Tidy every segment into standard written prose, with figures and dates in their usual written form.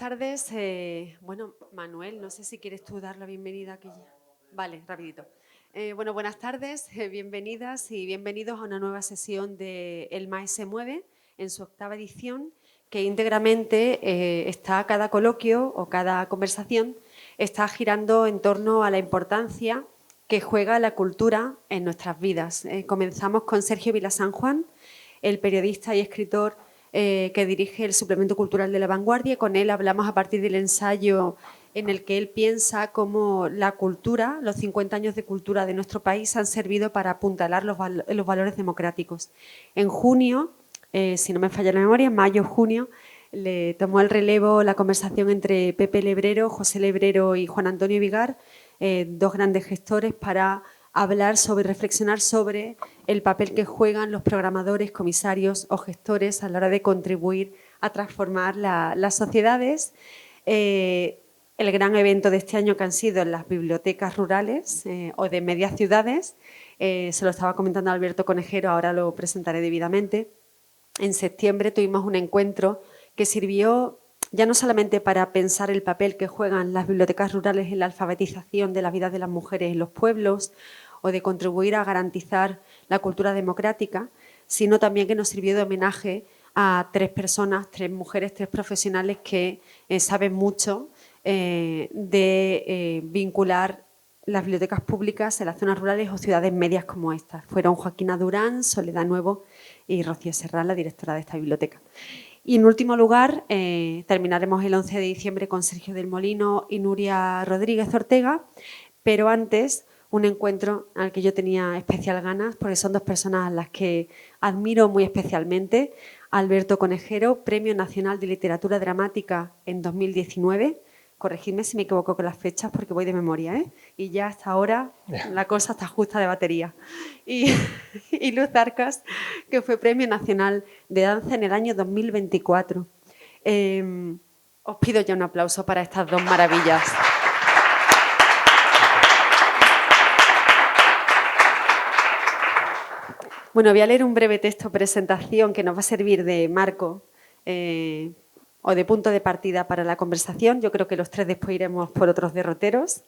tardes. Bueno, Manuel, no sé si quieres tú dar la bienvenida aquí. Vale, rapidito. Bueno, buenas tardes, bienvenidas y bienvenidos a una nueva sesión de El MAE se mueve, en su 8ª edición, que íntegramente está cada coloquio o cada conversación está girando en torno a la importancia que juega la cultura en nuestras vidas. Comenzamos con Sergio Vila San Juan, el periodista y escritor que dirige el suplemento cultural de La Vanguardia. Con él hablamos a partir del ensayo en el que él piensa cómo la cultura, los 50 años de cultura de nuestro país han servido para apuntalar los valores democráticos. En junio, si no me falla la memoria, en mayo-junio, le tomó el relevo la conversación entre Pepe Lebrero, José Lebrero y Juan Antonio Vigar, dos grandes gestores, para hablar sobre, reflexionar sobre el papel que juegan los programadores, comisarios o gestores a la hora de contribuir a transformar las sociedades. El gran evento de este año que han sido las bibliotecas rurales o de medias ciudades, se lo estaba comentando Alberto Conejero, ahora lo presentaré debidamente. En septiembre tuvimos un encuentro que sirvió ya no solamente para pensar el papel que juegan las bibliotecas rurales en la alfabetización de la vida de las mujeres en los pueblos o de contribuir a garantizar la cultura democrática, sino también que nos sirvió de homenaje a 3 personas, 3 mujeres, 3 profesionales que saben mucho de vincular las bibliotecas públicas en las zonas rurales o ciudades medias como estas. Fueron Joaquina Durán, Soledad Nuevo y Rocío Serrán, la directora de esta biblioteca. Y en último lugar, terminaremos el 11 de diciembre con Sergio del Molino y Nuria Rodríguez Ortega, pero antes un encuentro al que yo tenía especial ganas, porque son 2 personas a las que admiro muy especialmente. Alberto Conejero, Premio Nacional de Literatura Dramática en 2019. Corregidme si me equivoco con las fechas porque voy de memoria, ¿eh? Y ya hasta ahora la cosa está justa de batería. Y Luz Arcas, que fue Premio Nacional de Danza en el año 2024. Os pido ya un aplauso para estas 2 maravillas. Bueno, voy a leer un breve texto presentación que nos va a servir de marco o de punto de partida para la conversación. Yo creo que los 3 después iremos por otros derroteros,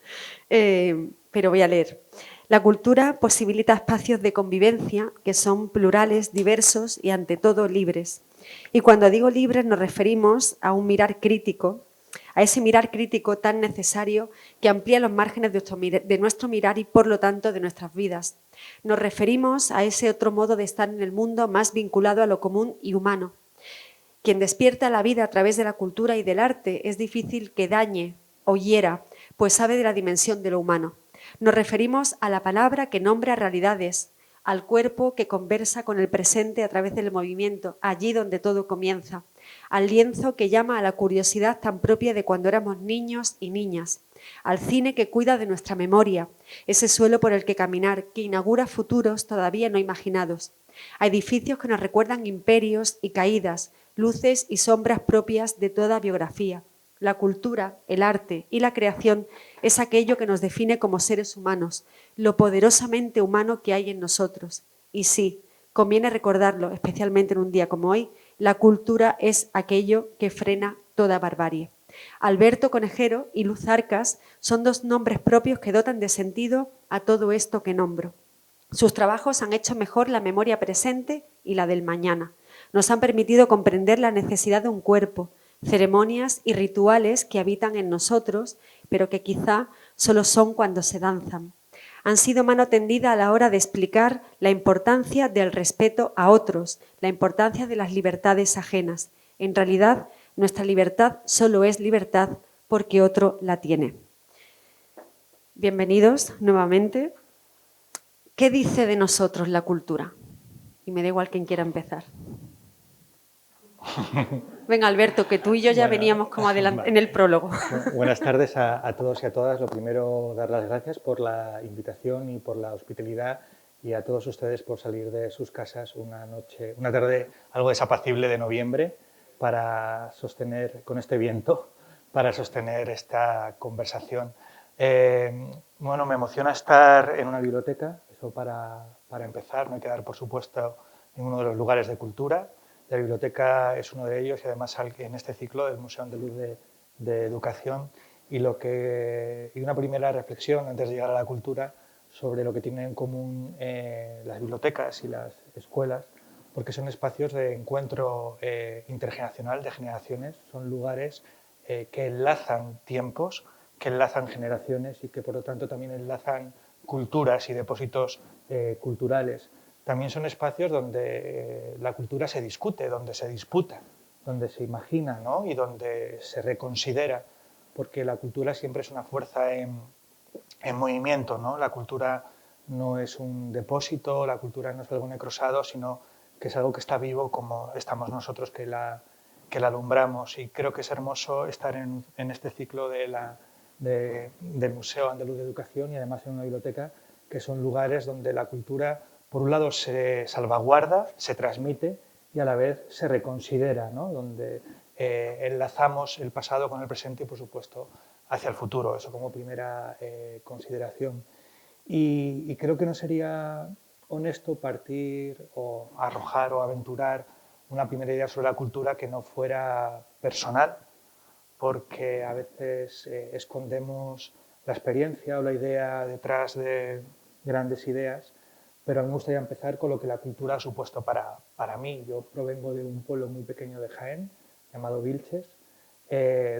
pero voy a leer. La cultura posibilita espacios de convivencia que son plurales, diversos y ante todo libres. Y cuando digo libres nos referimos a un mirar crítico, a ese mirar crítico tan necesario que amplía los márgenes de nuestro mirar y, por lo tanto, de nuestras vidas. Nos referimos a ese otro modo de estar en el mundo más vinculado a lo común y humano. Quien despierta la vida a través de la cultura y del arte es difícil que dañe o hiera, pues sabe de la dimensión de lo humano. Nos referimos a la palabra que nombra realidades, al cuerpo que conversa con el presente a través del movimiento, allí donde todo comienza, al lienzo que llama a la curiosidad tan propia de cuando éramos niños y niñas, al cine que cuida de nuestra memoria, ese suelo por el que caminar, que inaugura futuros todavía no imaginados, a edificios que nos recuerdan imperios y caídas, luces y sombras propias de toda biografía. La cultura, el arte y la creación es aquello que nos define como seres humanos, lo poderosamente humano que hay en nosotros. Y sí, conviene recordarlo, especialmente en un día como hoy, la cultura es aquello que frena toda barbarie. Alberto Conejero y Luz Arcas son 2 nombres propios que dotan de sentido a todo esto que nombro. Sus trabajos han hecho mejor la memoria presente y la del mañana. Nos han permitido comprender la necesidad de un cuerpo, ceremonias y rituales que habitan en nosotros, pero que quizá solo son cuando se danzan. Han sido mano tendida a la hora de explicar la importancia del respeto a otros, la importancia de las libertades ajenas. En realidad, nuestra libertad solo es libertad porque otro la tiene. Bienvenidos nuevamente. ¿Qué dice de nosotros la cultura? Y me da igual quien quiera empezar. Venga, Alberto, que tú y yo ya veníamos como adelante en el prólogo. Buenas tardes a todos y a todas. Lo primero, dar las gracias por la invitación y por la hospitalidad, y a todos ustedes por salir de sus casas una tarde algo desapacible de noviembre para sostener, con este viento, para sostener esta conversación. Bueno, me emociona estar en una biblioteca, eso para empezar. No hay que dar, por supuesto, en uno de los lugares de cultura. La biblioteca es uno de ellos, y además en este ciclo del Museo Andaluz de de educación y una primera reflexión antes de llegar a la cultura sobre lo que tienen en común las bibliotecas y las escuelas, porque son espacios de encuentro intergeneracional de generaciones, son lugares que enlazan tiempos, que enlazan generaciones y que por lo tanto también enlazan culturas y depósitos culturales. También son espacios donde la cultura se discute, donde se disputa, donde se imagina, ¿no? Y donde se reconsidera, porque la cultura siempre es una fuerza en movimiento, ¿no? La cultura no es un depósito, la cultura no es algo necrosado, sino que es algo que está vivo como estamos nosotros que la alumbramos. Y creo que es hermoso estar en este ciclo del Museo Andaluz de Educación y además en una biblioteca, que son lugares donde la cultura, por un lado, se salvaguarda, se transmite y a la vez se reconsidera, ¿no? Donde enlazamos el pasado con el presente y, por supuesto, hacia el futuro. Eso como primera consideración. Y creo que no sería honesto partir o arrojar o aventurar una primera idea sobre la cultura que no fuera personal, porque a veces escondemos la experiencia o la idea detrás de grandes ideas, pero a mí me gustaría empezar con lo que la cultura ha supuesto para mí. Yo provengo de un pueblo muy pequeño de Jaén, llamado Vilches,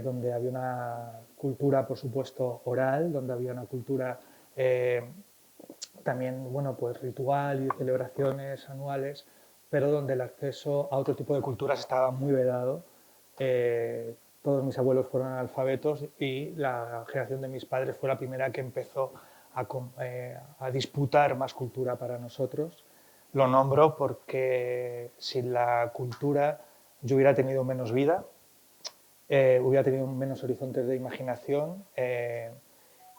donde había una cultura, por supuesto, oral, donde había una cultura también, bueno, pues ritual y celebraciones anuales, pero donde el acceso a otro tipo de culturas estaba muy vedado. Todos mis abuelos fueron analfabetos y la generación de mis padres fue la primera que empezó a disputar más cultura para nosotros. Lo nombro porque sin la cultura yo hubiera tenido menos vida, hubiera tenido menos horizontes de imaginación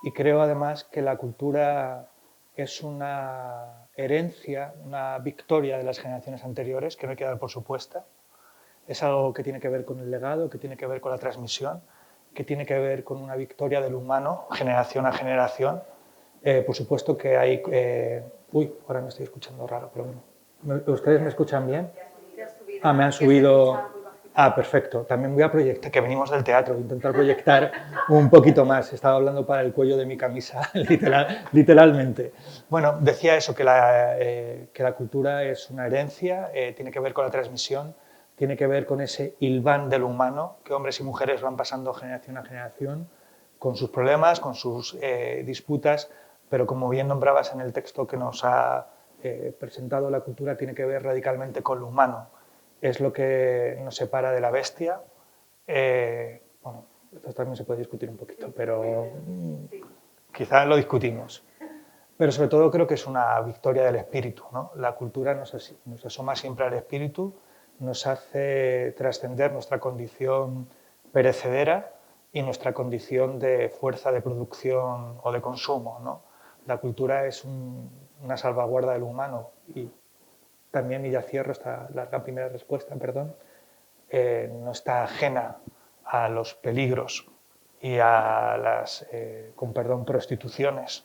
y creo además que la cultura es una herencia, una victoria de las generaciones anteriores que no hay que dar por supuesta. Es algo que tiene que ver con el legado, que tiene que ver con la transmisión, que tiene que ver con una victoria del humano, generación a generación. Por supuesto que hay... uy, ahora me estoy escuchando raro, pero bueno. ¿Ustedes me escuchan bien? Ah, me han subido... Ah, perfecto. También voy a proyectar, que venimos del teatro, voy a intentar proyectar un poquito más. Estaba hablando para el cuello de mi camisa, literalmente. Bueno, decía eso, que la cultura es una herencia, tiene que ver con la transmisión, tiene que ver con ese hilván del humano, que hombres y mujeres van pasando generación a generación, con sus problemas, con sus disputas, pero como bien nombrabas en el texto que nos ha presentado, la cultura tiene que ver radicalmente con lo humano. Es lo que nos separa de la bestia. Bueno, esto también se puede discutir un poquito, pero quizás lo discutimos. Pero sobre todo creo que es una victoria del espíritu, ¿no? La cultura nos asoma siempre al espíritu, nos hace trascender nuestra condición perecedera y nuestra condición de fuerza de producción o de consumo, ¿no? La cultura es una salvaguarda del humano y también, y ya cierro esta larga primera respuesta, perdón, no está ajena a los peligros y a las, con perdón, prostituciones.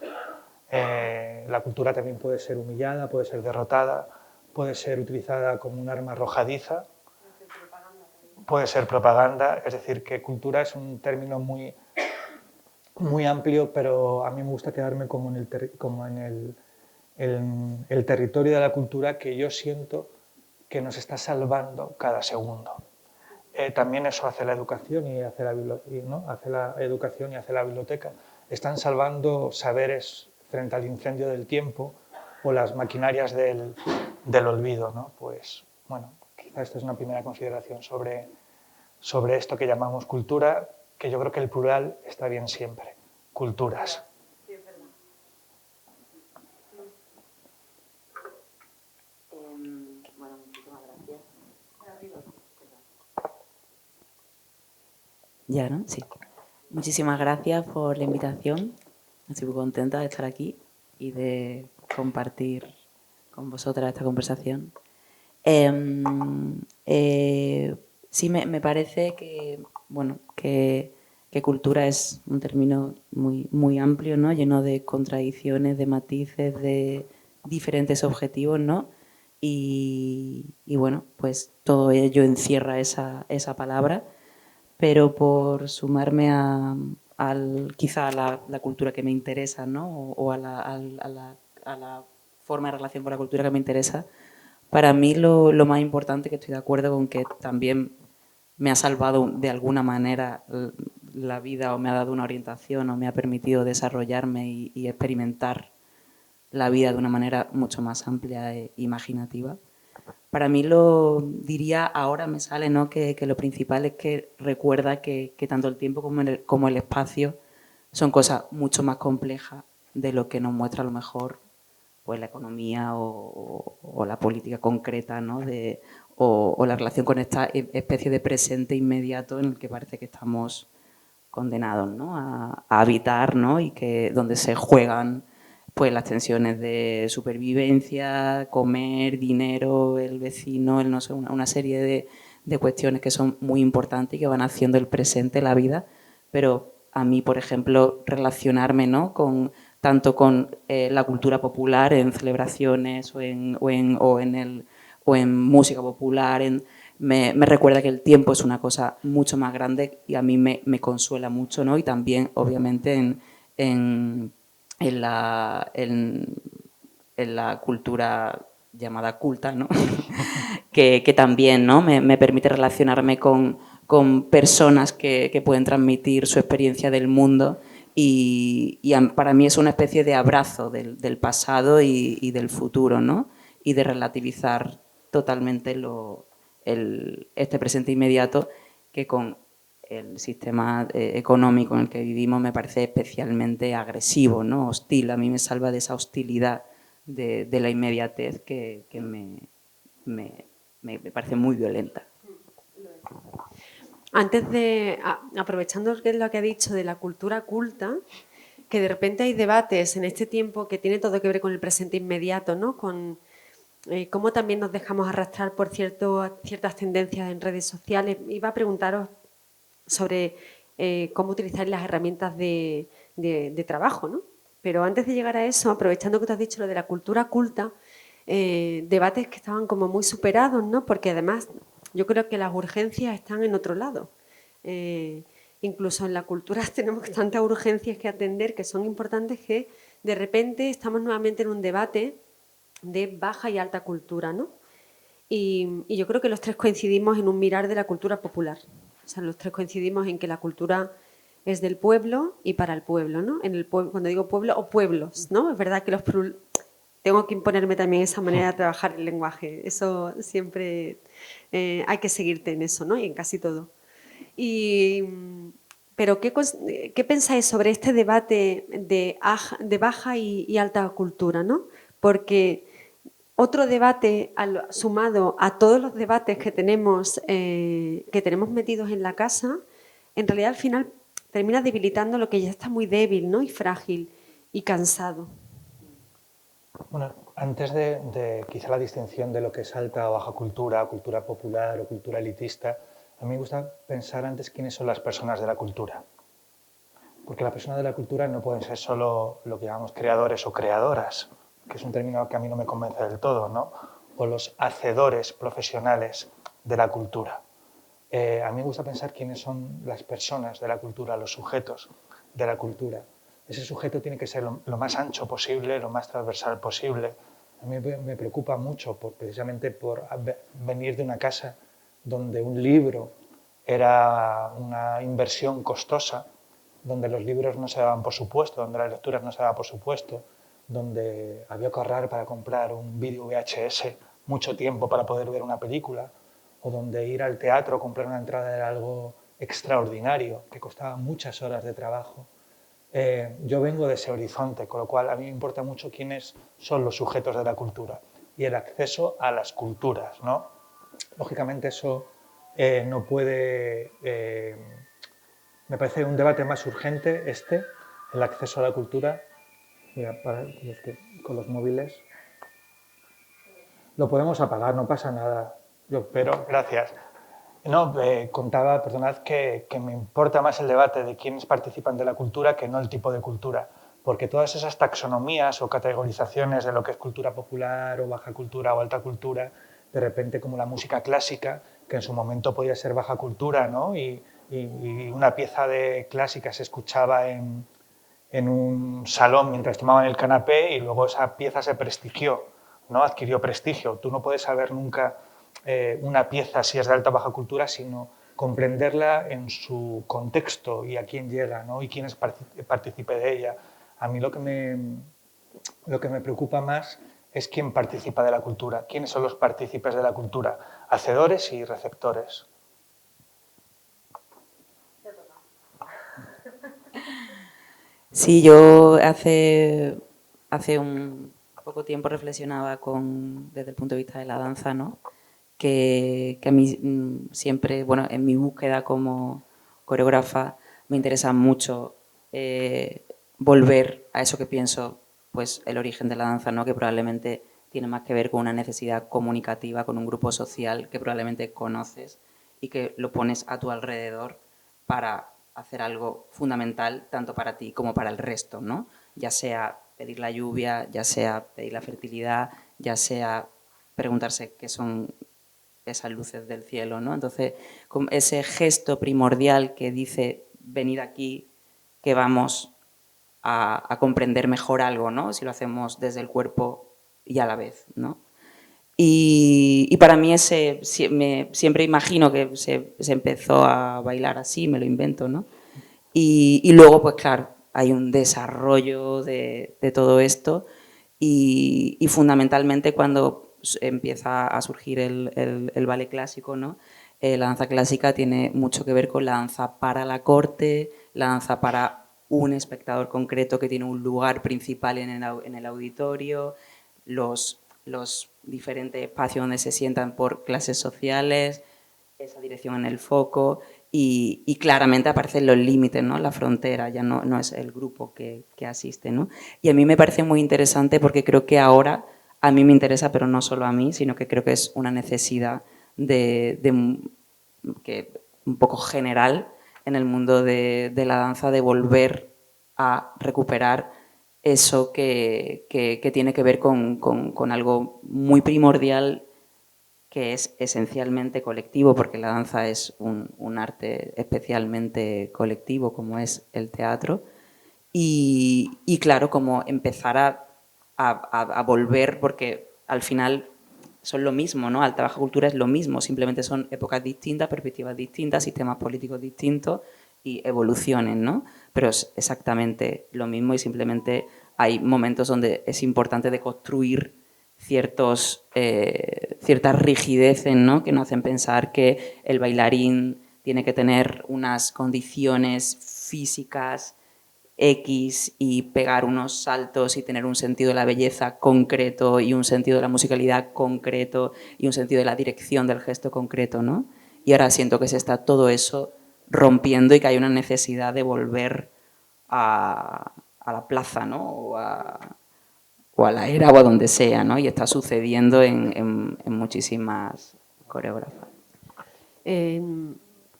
La cultura también puede ser humillada, puede ser derrotada, puede ser utilizada como un arma arrojadiza, puede ser propaganda, es decir, que cultura es un término muy, muy amplio, pero a mí me gusta quedarme como en el territorio de la cultura que yo siento que nos está salvando cada segundo. También eso hace la educación y hace la educación y hace la biblioteca. Están salvando saberes frente al incendio del tiempo o las maquinarias del olvido, ¿no? Pues, bueno, quizá esta es una primera consideración sobre esto que llamamos cultura, que yo creo que el plural está bien siempre, culturas. Bueno, muchísimas gracias. Ya, ¿no? Sí. Muchísimas gracias por la invitación. Estoy muy contenta de estar aquí y de compartir con vosotras esta conversación. Sí, me parece que, bueno, que cultura es un término muy, muy amplio, ¿no? Lleno de contradicciones, de matices, de diferentes objetivos, ¿no? Y bueno, pues todo ello encierra esa palabra. pero por sumarme quizá a la cultura que me interesa, ¿no? O a la forma de relación con la cultura que me interesa, para mí lo más importante, que estoy de acuerdo con que también me ha salvado de alguna manera la vida o me ha dado una orientación o me ha permitido desarrollarme y experimentar la vida de una manera mucho más amplia e imaginativa. Para mí lo diría, ahora me sale, ¿no? que lo principal es que recuerda que tanto el tiempo como el espacio son cosas mucho más complejas de lo que nos muestra a lo mejor pues la economía o la política concreta, ¿no? O la relación con esta especie de presente inmediato en el que parece que estamos condenados, ¿no? a habitar, ¿no? Y que donde se juegan pues las tensiones de supervivencia, comer, dinero, el vecino, el no sé, una serie de cuestiones que son muy importantes y que van haciendo el presente la vida, pero a mí, por ejemplo, relacionarme, ¿no? Tanto con la cultura popular en celebraciones o en música popular, me recuerda que el tiempo es una cosa mucho más grande y a mí me consuela mucho, ¿no? Y también, obviamente, en la cultura llamada culta, ¿no? que también, ¿no? me permite relacionarme con personas que pueden transmitir su experiencia del mundo y para mí es una especie de abrazo del pasado y del futuro, ¿no? Y de relativizar totalmente este presente inmediato que con el sistema económico en el que vivimos me parece especialmente agresivo, ¿no? Hostil. A mí me salva de esa hostilidad de la inmediatez que me parece muy violenta. Antes de, aprovechando lo que ha dicho de la cultura culta, que de repente hay debates en este tiempo que tiene todo que ver con el presente inmediato, ¿no? Con cómo también nos dejamos arrastrar por ciertas tendencias en redes sociales. Iba a preguntaros sobre cómo utilizar las herramientas de trabajo, ¿no? Pero antes de llegar a eso, aprovechando que tú has dicho lo de la cultura culta, debates que estaban como muy superados, ¿no? Porque además yo creo que las urgencias están en otro lado. Incluso en la cultura tenemos tantas urgencias que atender que son importantes que de repente estamos nuevamente en un debate de baja y alta cultura, ¿no? Y yo creo que los tres coincidimos en un mirar de la cultura popular. O sea, los tres coincidimos en que la cultura es del pueblo y para el pueblo, ¿no? Cuando digo pueblo o pueblos, ¿no? Es verdad que tengo que imponerme también esa manera de trabajar el lenguaje. Eso siempre hay que seguirte en eso, ¿no? Y en casi todo. Pero ¿qué pensáis sobre este debate de baja y alta cultura, ¿no? Porque otro debate sumado a todos los debates que tenemos metidos en la casa, en realidad al final termina debilitando lo que ya está muy débil, ¿no? Y frágil y cansado. Bueno, antes de quizá la distinción de lo que es alta o baja cultura, cultura popular o cultura elitista, a mí me gusta pensar antes quiénes son las personas de la cultura. Porque las personas de la cultura no pueden ser solo lo que llamamos creadores o creadoras, que es un término que a mí no me convence del todo, ¿no? O los hacedores profesionales de la cultura. A mí me gusta pensar quiénes son las personas de la cultura, los sujetos de la cultura. Ese sujeto tiene que ser lo más ancho posible, lo más transversal posible. A mí me preocupa mucho precisamente por venir de una casa donde un libro era una inversión costosa, donde los libros no se daban por supuesto, donde las lecturas no se daban por supuesto, donde había que ahorrar para comprar un vídeo VHS mucho tiempo para poder ver una película, o donde ir al teatro, comprar una entrada era algo extraordinario, que costaba muchas horas de trabajo. Yo vengo de ese horizonte, con lo cual a mí me importa mucho quiénes son los sujetos de la cultura y el acceso a las culturas, ¿no? Lógicamente eso no puede... me parece un debate más urgente el acceso a la cultura. Mira, para los que con los móviles lo podemos apagar, no pasa nada. Pero, gracias. No, contaba, perdonad, que me importa más el debate de quiénes participan de la cultura que no el tipo de cultura, porque todas esas taxonomías o categorizaciones de lo que es cultura popular o baja cultura o alta cultura, de repente como la música clásica, que en su momento podía ser baja cultura, ¿no? Y y una pieza de clásica se escuchaba en un salón mientras tomaban el canapé y luego esa pieza se prestigió, ¿no? Adquirió prestigio. Tú no puedes saber nunca una pieza si es de alta o baja cultura, sino comprenderla en su contexto y a quién llega, ¿no? Y quién es partícipe de ella. A mí lo que me preocupa más es quién participa de la cultura, quiénes son los partícipes de la cultura, hacedores y receptores. Sí, yo hace un poco tiempo reflexionaba desde el punto de vista de la danza, ¿no? Que a mí siempre, bueno, en mi búsqueda como coreógrafa me interesa mucho volver a eso que pienso, pues el origen de la danza, ¿no? Que probablemente tiene más que ver con una necesidad comunicativa, con un grupo social que probablemente conoces y que lo pones a tu alrededor para hacer algo fundamental tanto para ti como para el resto, ¿no? Ya sea pedir la lluvia, ya sea pedir la fertilidad, ya sea preguntarse qué son esas luces del cielo, ¿no? Entonces, ese gesto primordial que dice venid aquí, que vamos a comprender mejor algo, ¿no? Si lo hacemos desde el cuerpo y a la vez, ¿no? Y para mí siempre imagino que se empezó a bailar así, me lo invento, ¿no? Y luego, pues claro, hay un desarrollo de todo esto y fundamentalmente cuando empieza a surgir el ballet clásico, ¿no? La danza clásica tiene mucho que ver con la danza para la corte, la danza para un espectador concreto que tiene un lugar principal en el auditorio, los diferentes espacios donde se sientan por clases sociales, esa dirección en el foco y claramente aparecen los límites, ¿no? La frontera, ya no es el grupo que asiste, ¿no? Y a mí me parece muy interesante porque creo que ahora a mí me interesa, pero no solo a mí, sino que creo que es una necesidad que un poco general en el mundo de la danza de volver a recuperar eso que tiene que ver con algo muy primordial que es esencialmente colectivo, porque la danza es un arte especialmente colectivo como es el teatro, y claro, como empezar a volver, porque al final son lo mismo, ¿no? Alta baja cultura es lo mismo, simplemente son épocas distintas, perspectivas distintas, sistemas políticos distintos y evoluciones, ¿no? Pero es exactamente lo mismo y simplemente hay momentos donde es importante deconstruir ciertas rigideces, ¿no? Que nos hacen pensar que el bailarín tiene que tener unas condiciones físicas X y pegar unos saltos y tener un sentido de la belleza concreto y un sentido de la musicalidad concreto y un sentido de la dirección del gesto concreto, ¿no? Y ahora siento que se está todo eso rompiendo y que hay una necesidad de volver a la plaza, ¿no? O a la era o a donde sea, ¿no? Y está sucediendo en muchísimas coreógrafas.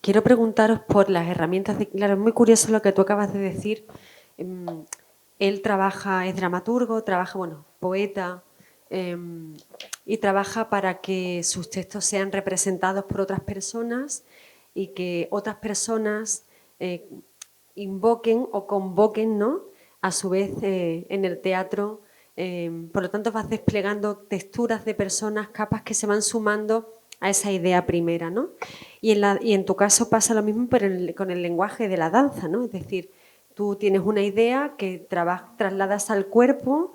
Quiero preguntaros por las herramientas. Claro, es muy curioso lo que tú acabas de decir. Él trabaja, es dramaturgo, trabaja, bueno, poeta, y trabaja para que sus textos sean representados por otras personas y que otras personas invoquen o convoquen, ¿no? A su vez en el teatro. Por lo tanto, vas desplegando texturas de personas, capas que se van sumando a esa idea primera, ¿no? Y en tu caso pasa lo mismo, pero con el lenguaje de la danza, ¿no? Es decir, tú tienes una idea que trasladas al cuerpo,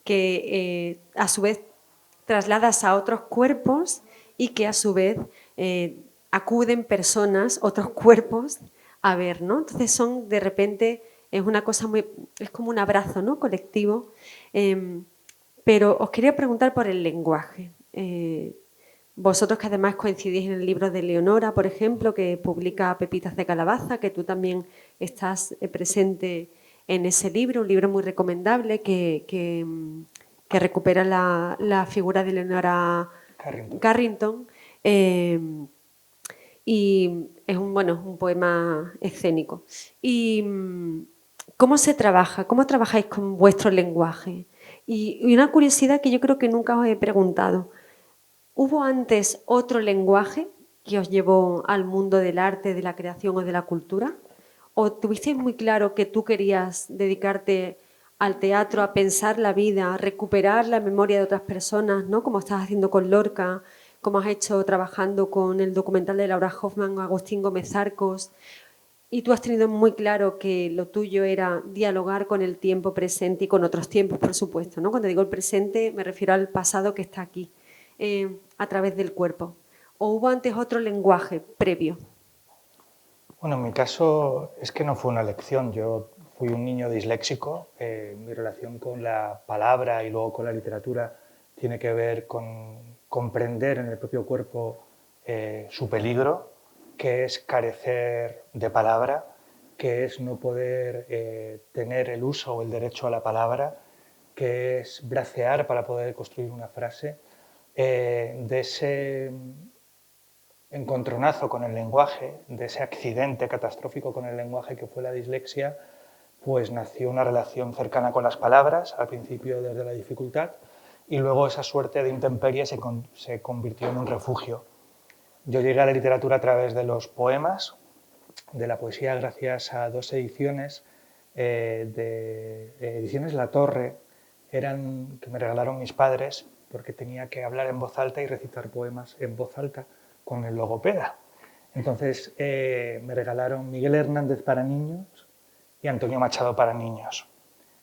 que a su vez trasladas a otros cuerpos y que a su vez acuden personas, otros cuerpos, a ver, ¿no? Entonces son, de repente, es una cosa es como un abrazo, ¿no? Colectivo. Pero os quería preguntar por el lenguaje. Vosotros que además coincidís en el libro de Leonora, por ejemplo, que publica Pepitas de Calabaza, que tú también estás presente en ese libro, un libro muy recomendable que recupera la figura de Leonora Carrington. Y es un poema escénico. ¿Y cómo se trabaja? ¿Cómo trabajáis con vuestro lenguaje? Y una curiosidad que yo creo que nunca os he preguntado. ¿Hubo antes otro lenguaje que os llevó al mundo del arte, de la creación o de la cultura? ¿O tuvisteis muy claro que tú querías dedicarte al teatro, a pensar la vida, a recuperar la memoria de otras personas, ¿no? Como estás haciendo con Lorca, como has hecho trabajando con el documental de Laura Hoffman, Agustín Gómez Arcos, y tú has tenido muy claro que lo tuyo era dialogar con el tiempo presente y con otros tiempos, por supuesto, ¿no? Cuando digo el presente me refiero al pasado que está aquí, a través del cuerpo. ¿O hubo antes otro lenguaje previo? Bueno, en mi caso es que no fue una elección. Yo fui un niño disléxico. Mi relación con la palabra y luego con la literatura tiene que ver con comprender en el propio cuerpo su peligro, que es carecer de palabra, que es no poder tener el uso o el derecho a la palabra, que es bracear para poder construir una frase. De ese encontronazo con el lenguaje, de ese accidente catastrófico con el lenguaje que fue la dislexia, pues nació una relación cercana con las palabras, al principio desde la dificultad, y luego esa suerte de intemperie se convirtió en un refugio. Yo llegué a la literatura a través de los poemas, de la poesía, gracias a dos ediciones de Ediciones La Torre, que me regalaron mis padres, porque tenía que hablar en voz alta y recitar poemas en voz alta con el logopeda. Entonces me regalaron Miguel Hernández para niños y Antonio Machado para niños.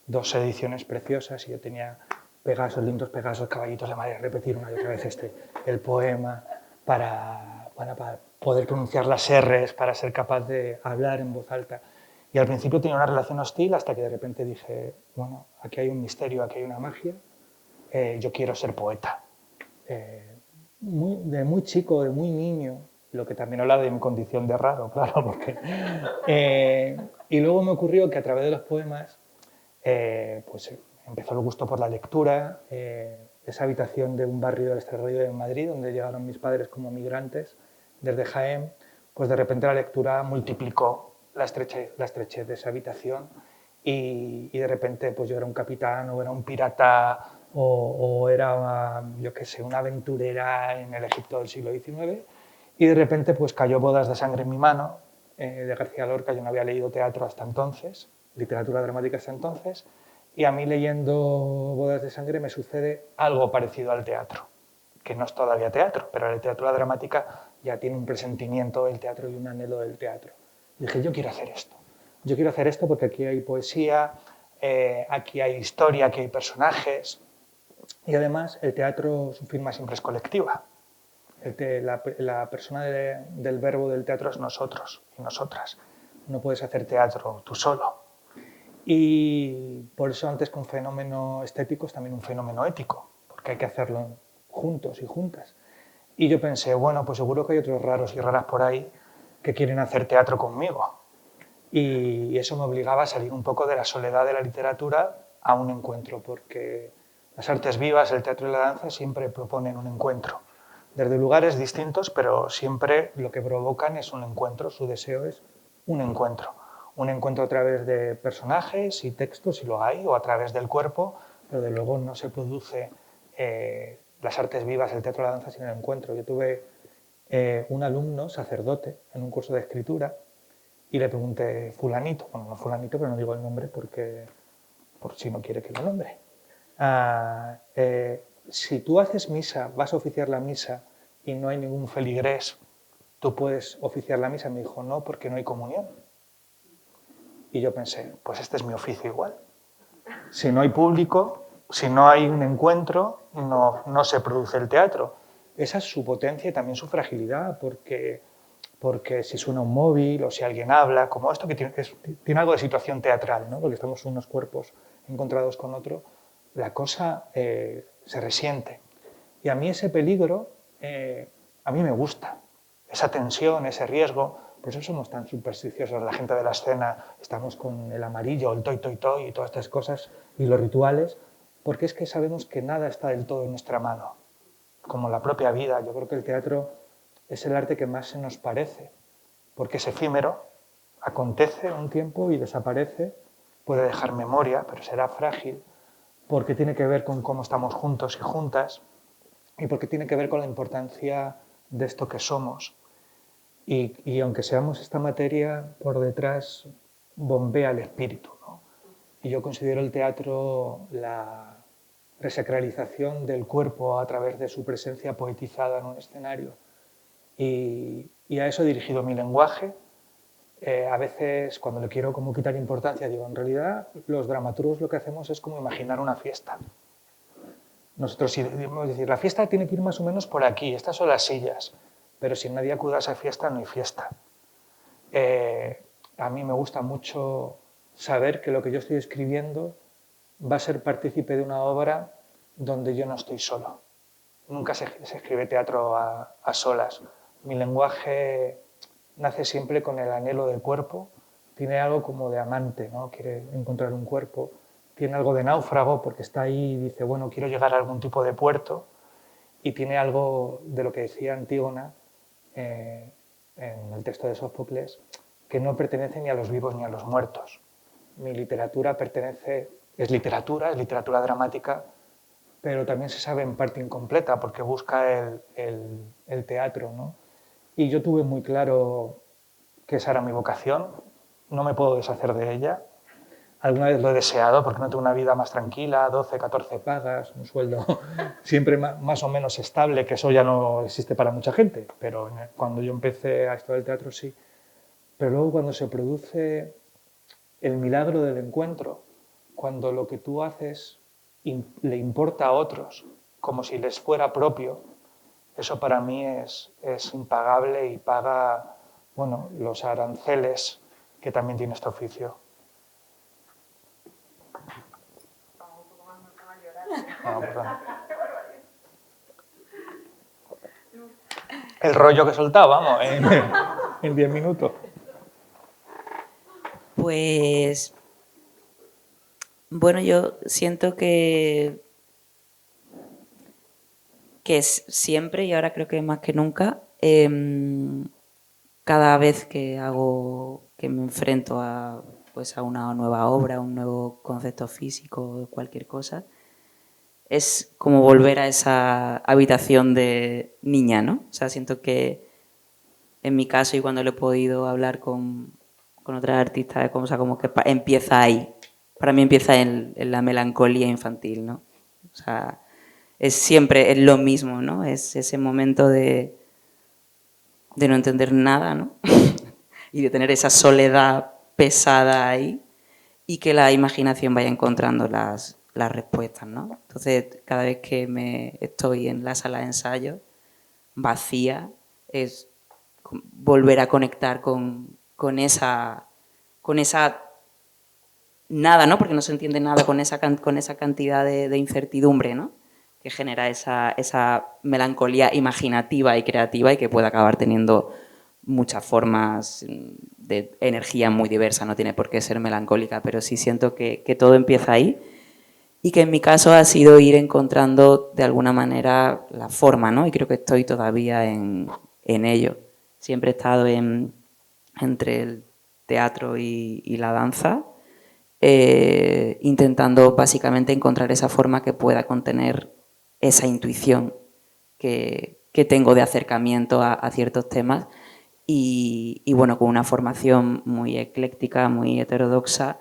Dos ediciones preciosas y yo tenía Pegasos, lindos Pegasos, caballitos de madera, repetir una y otra vez el poema para poder pronunciar las R's, para ser capaz de hablar en voz alta. Y al principio tenía una relación hostil hasta que de repente dije, bueno, aquí hay un misterio, aquí hay una magia, yo quiero ser poeta. De muy chico, de muy niño, lo que también habla de mi condición de raro, claro, porque... y luego me ocurrió que a través de los poemas, pues empezó el gusto por la lectura, esa habitación de un barrio del extrarradio de Madrid, donde llegaron mis padres como migrantes desde Jaén, pues de repente la lectura multiplicó la estrechez de esa habitación y de repente pues yo era un capitán o era un pirata o era, yo qué sé, una aventurera en el Egipto del siglo XIX y de repente pues cayó Bodas de sangre en mi mano, de García Lorca. Yo no había leído teatro hasta entonces, literatura dramática hasta entonces, y a mí leyendo Bodas de sangre me sucede algo parecido al teatro, que no es todavía teatro, pero la literatura dramática ya tiene un presentimiento del teatro y un anhelo del teatro. Y dije, yo quiero hacer esto. Yo quiero hacer esto porque aquí hay poesía, aquí hay historia, aquí hay personajes. Y además el teatro, su firma siempre es colectiva. La persona del verbo del teatro es nosotros y nosotras. No puedes hacer teatro tú solo. Y por eso antes que un fenómeno estético es también un fenómeno ético, porque hay que hacerlo juntos y juntas. Y yo pensé, bueno, pues seguro que hay otros raros y raras por ahí que quieren hacer teatro conmigo. Y eso me obligaba a salir un poco de la soledad de la literatura a un encuentro, porque las artes vivas, el teatro y la danza siempre proponen un encuentro. Desde lugares distintos, pero siempre lo que provocan es un encuentro, su deseo es un encuentro. Un encuentro a través de personajes y textos, si lo hay, o a través del cuerpo, pero de luego no se produce las artes vivas, el teatro y la danza sin el encuentro. Yo tuve un alumno, sacerdote, en un curso de escritura, y le pregunté, fulanito, bueno, no fulanito, pero no digo el nombre porque, por si no quiere que lo nombre. Si tú haces misa, vas a oficiar la misa y no hay ningún feligrés, ¿tú puedes oficiar la misa? Me dijo, no, porque no hay comunión. Y yo pensé, pues este es mi oficio igual. Si no hay público, si no hay un encuentro, no se produce el teatro. Esa es su potencia y también su fragilidad, porque si suena un móvil o si alguien habla, como esto que tiene algo de situación teatral, ¿no? Porque estamos unos cuerpos encontrados con otro, la cosa se resiente. Y a mí ese peligro, a mí me gusta, esa tensión, ese riesgo. Por eso somos tan supersticiosos, la gente de la escena, estamos con el amarillo, el toi, toi, toi y todas estas cosas y los rituales, porque es que sabemos que nada está del todo en nuestra mano, como la propia vida. Yo creo que el teatro es el arte que más se nos parece, porque es efímero, acontece un tiempo y desaparece, puede dejar memoria, pero será frágil, porque tiene que ver con cómo estamos juntos y juntas, y porque tiene que ver con la importancia de esto que somos. y aunque seamos esta materia, por detrás bombea el espíritu, ¿no? Y yo considero el teatro la resacralización del cuerpo a través de su presencia poetizada en un escenario. Y a eso he dirigido mi lenguaje. A veces, cuando le quiero como quitar importancia, digo, en realidad los dramaturgos lo que hacemos es como imaginar una fiesta. Nosotros podemos decir, la fiesta tiene que ir más o menos por aquí, estas son las sillas, pero si nadie acude a esa fiesta, no hay fiesta. A mí me gusta mucho saber que lo que yo estoy escribiendo va a ser partícipe de una obra donde yo no estoy solo. Nunca se escribe teatro a solas. Mi lenguaje nace siempre con el anhelo del cuerpo, tiene algo como de amante, ¿no? Quiere encontrar un cuerpo, tiene algo de náufrago porque está ahí y dice, bueno, quiero llegar a algún tipo de puerto, y tiene algo de lo que decía Antígona en el texto de Sófocles, que no pertenece ni a los vivos ni a los muertos. Mi literatura es literatura dramática, pero también se sabe en parte incompleta porque busca el teatro, ¿no? Y yo tuve muy claro que esa era mi vocación, no me puedo deshacer de ella. Alguna vez lo he deseado porque no tengo una vida más tranquila, 12, 14 pagas, un sueldo siempre más o menos estable, que eso ya no existe para mucha gente, pero cuando yo empecé a estudiar el teatro sí. Pero luego cuando se produce el milagro del encuentro, cuando lo que tú haces le importa a otros, como si les fuera propio, eso para mí es impagable y paga, bueno, los aranceles que también tiene este oficio. El rollo que soltaba, vamos, en 10 minutos. Pues, bueno, yo siento que es siempre, y ahora creo que más que nunca, cada vez que me enfrento a, pues a una nueva obra, a un nuevo concepto físico, cualquier cosa, es como volver a esa habitación de niña, ¿no? O sea, siento que en mi caso y cuando lo he podido hablar con otras artistas, o sea, como que empieza ahí. Para mí empieza en la melancolía infantil, ¿no? O sea, siempre es lo mismo, ¿no? Es ese momento de no entender nada, ¿no? Y de tener esa soledad pesada ahí y que la imaginación vaya encontrando las respuestas, ¿no? Entonces, cada vez que estoy en la sala de ensayo, vacía, es volver a conectar con esa nada, ¿no? Porque no se entiende nada con esa cantidad de incertidumbre, ¿no? Que genera esa melancolía imaginativa y creativa y que puede acabar teniendo muchas formas de energía muy diversa, no tiene por qué ser melancólica, pero sí siento que todo empieza ahí y que en mi caso ha sido ir encontrando de alguna manera la forma, ¿no? Y creo que estoy todavía en ello. Siempre he estado entre el teatro y la danza, intentando básicamente encontrar esa forma que pueda contener esa intuición que tengo de acercamiento a ciertos temas y bueno, con una formación muy ecléctica, muy heterodoxa.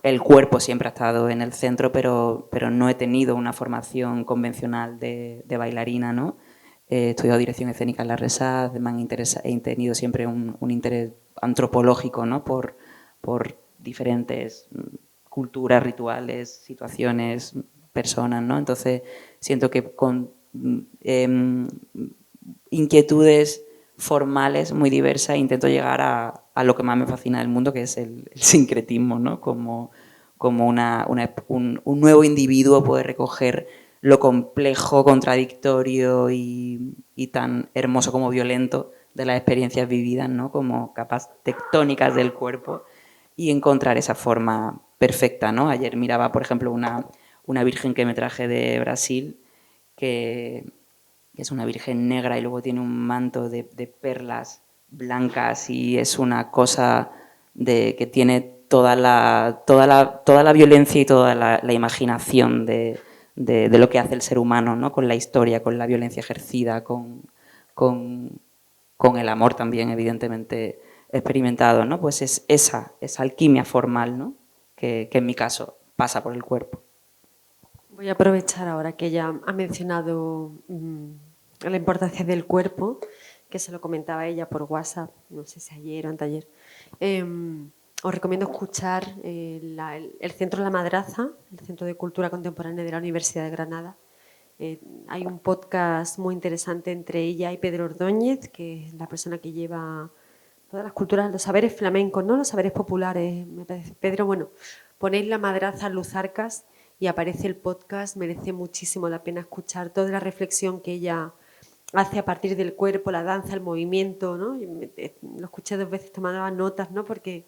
El cuerpo siempre ha estado en el centro, pero no he tenido una formación convencional de bailarina, ¿no? He estudiado dirección escénica en la RESAD, he tenido siempre un interés antropológico, ¿no? por diferentes culturas, rituales, situaciones, personas, ¿no? Entonces siento que con inquietudes formales muy diversas intento llegar a lo que más me fascina del mundo, que es el sincretismo, ¿no? Como un nuevo individuo puede recoger lo complejo, contradictorio y tan hermoso como violento de las experiencias vividas, ¿no? Como capas tectónicas del cuerpo y encontrar esa forma perfecta, ¿no? Ayer miraba, por ejemplo, una virgen que me traje de Brasil, que es una virgen negra y luego tiene un manto de perlas blancas y es una cosa que tiene toda la violencia y toda la imaginación de lo que hace el ser humano, ¿no? Con la historia, con la violencia ejercida, con con el amor también evidentemente experimentado, ¿no? Pues es esa alquimia formal, ¿no? Que en mi caso pasa por el cuerpo. Voy a aprovechar ahora que ella ha mencionado la importancia del cuerpo, que se lo comentaba ella por WhatsApp, no sé si ayer o anteayer. Os recomiendo escuchar el Centro La Madraza, el Centro de Cultura Contemporánea de la Universidad de Granada. Hay un podcast muy interesante entre ella y Pedro Ordóñez, que es la persona que lleva todas las culturas, los saberes flamencos, ¿no? Los saberes populares, me parece. Pedro, bueno, ponéis La Madraza, Luzarcas y aparece el podcast, merece muchísimo la pena escuchar toda la reflexión que ella hace a partir del cuerpo, la danza, el movimiento, ¿no? Lo escuché 2 veces, tomaba notas, ¿no? Porque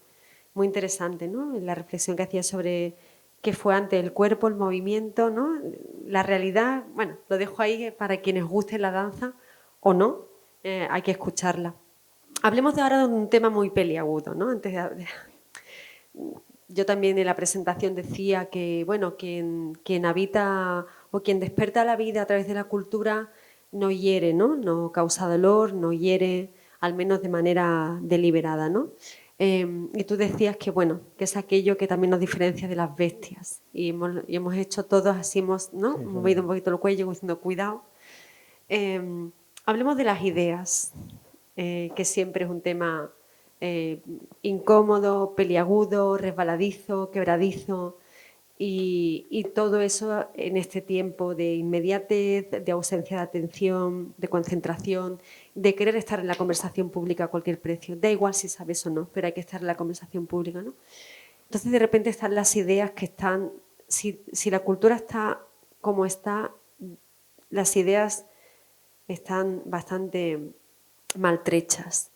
muy interesante, ¿no? La reflexión que hacía sobre qué fue antes el cuerpo, el movimiento, ¿no? La realidad, bueno, lo dejo ahí para quienes guste la danza o no, hay que escucharla. Hablemos de ahora de un tema muy peliagudo, ¿no? Yo también en la presentación decía que, bueno, quien habita o quien desperta la vida a través de la cultura no hiere, ¿no? No causa dolor, no hiere, al menos de manera deliberada, ¿no? Y tú decías que, bueno, que es aquello que también nos diferencia de las bestias. Y hemos hecho todos así, ¿no? Sí, Hemos movido un poquito el cuello diciendo cuidado. Hablemos de las ideas, que siempre es un tema incómodo, peliagudo, resbaladizo, quebradizo, y todo eso en este tiempo de inmediatez, de ausencia de atención, de concentración, de querer estar en la conversación pública a cualquier precio. Da igual si sabes o no, pero hay que estar en la conversación pública, ¿no? Entonces, de repente están las ideas que están, si la cultura está como está, las ideas están bastante maltrechas.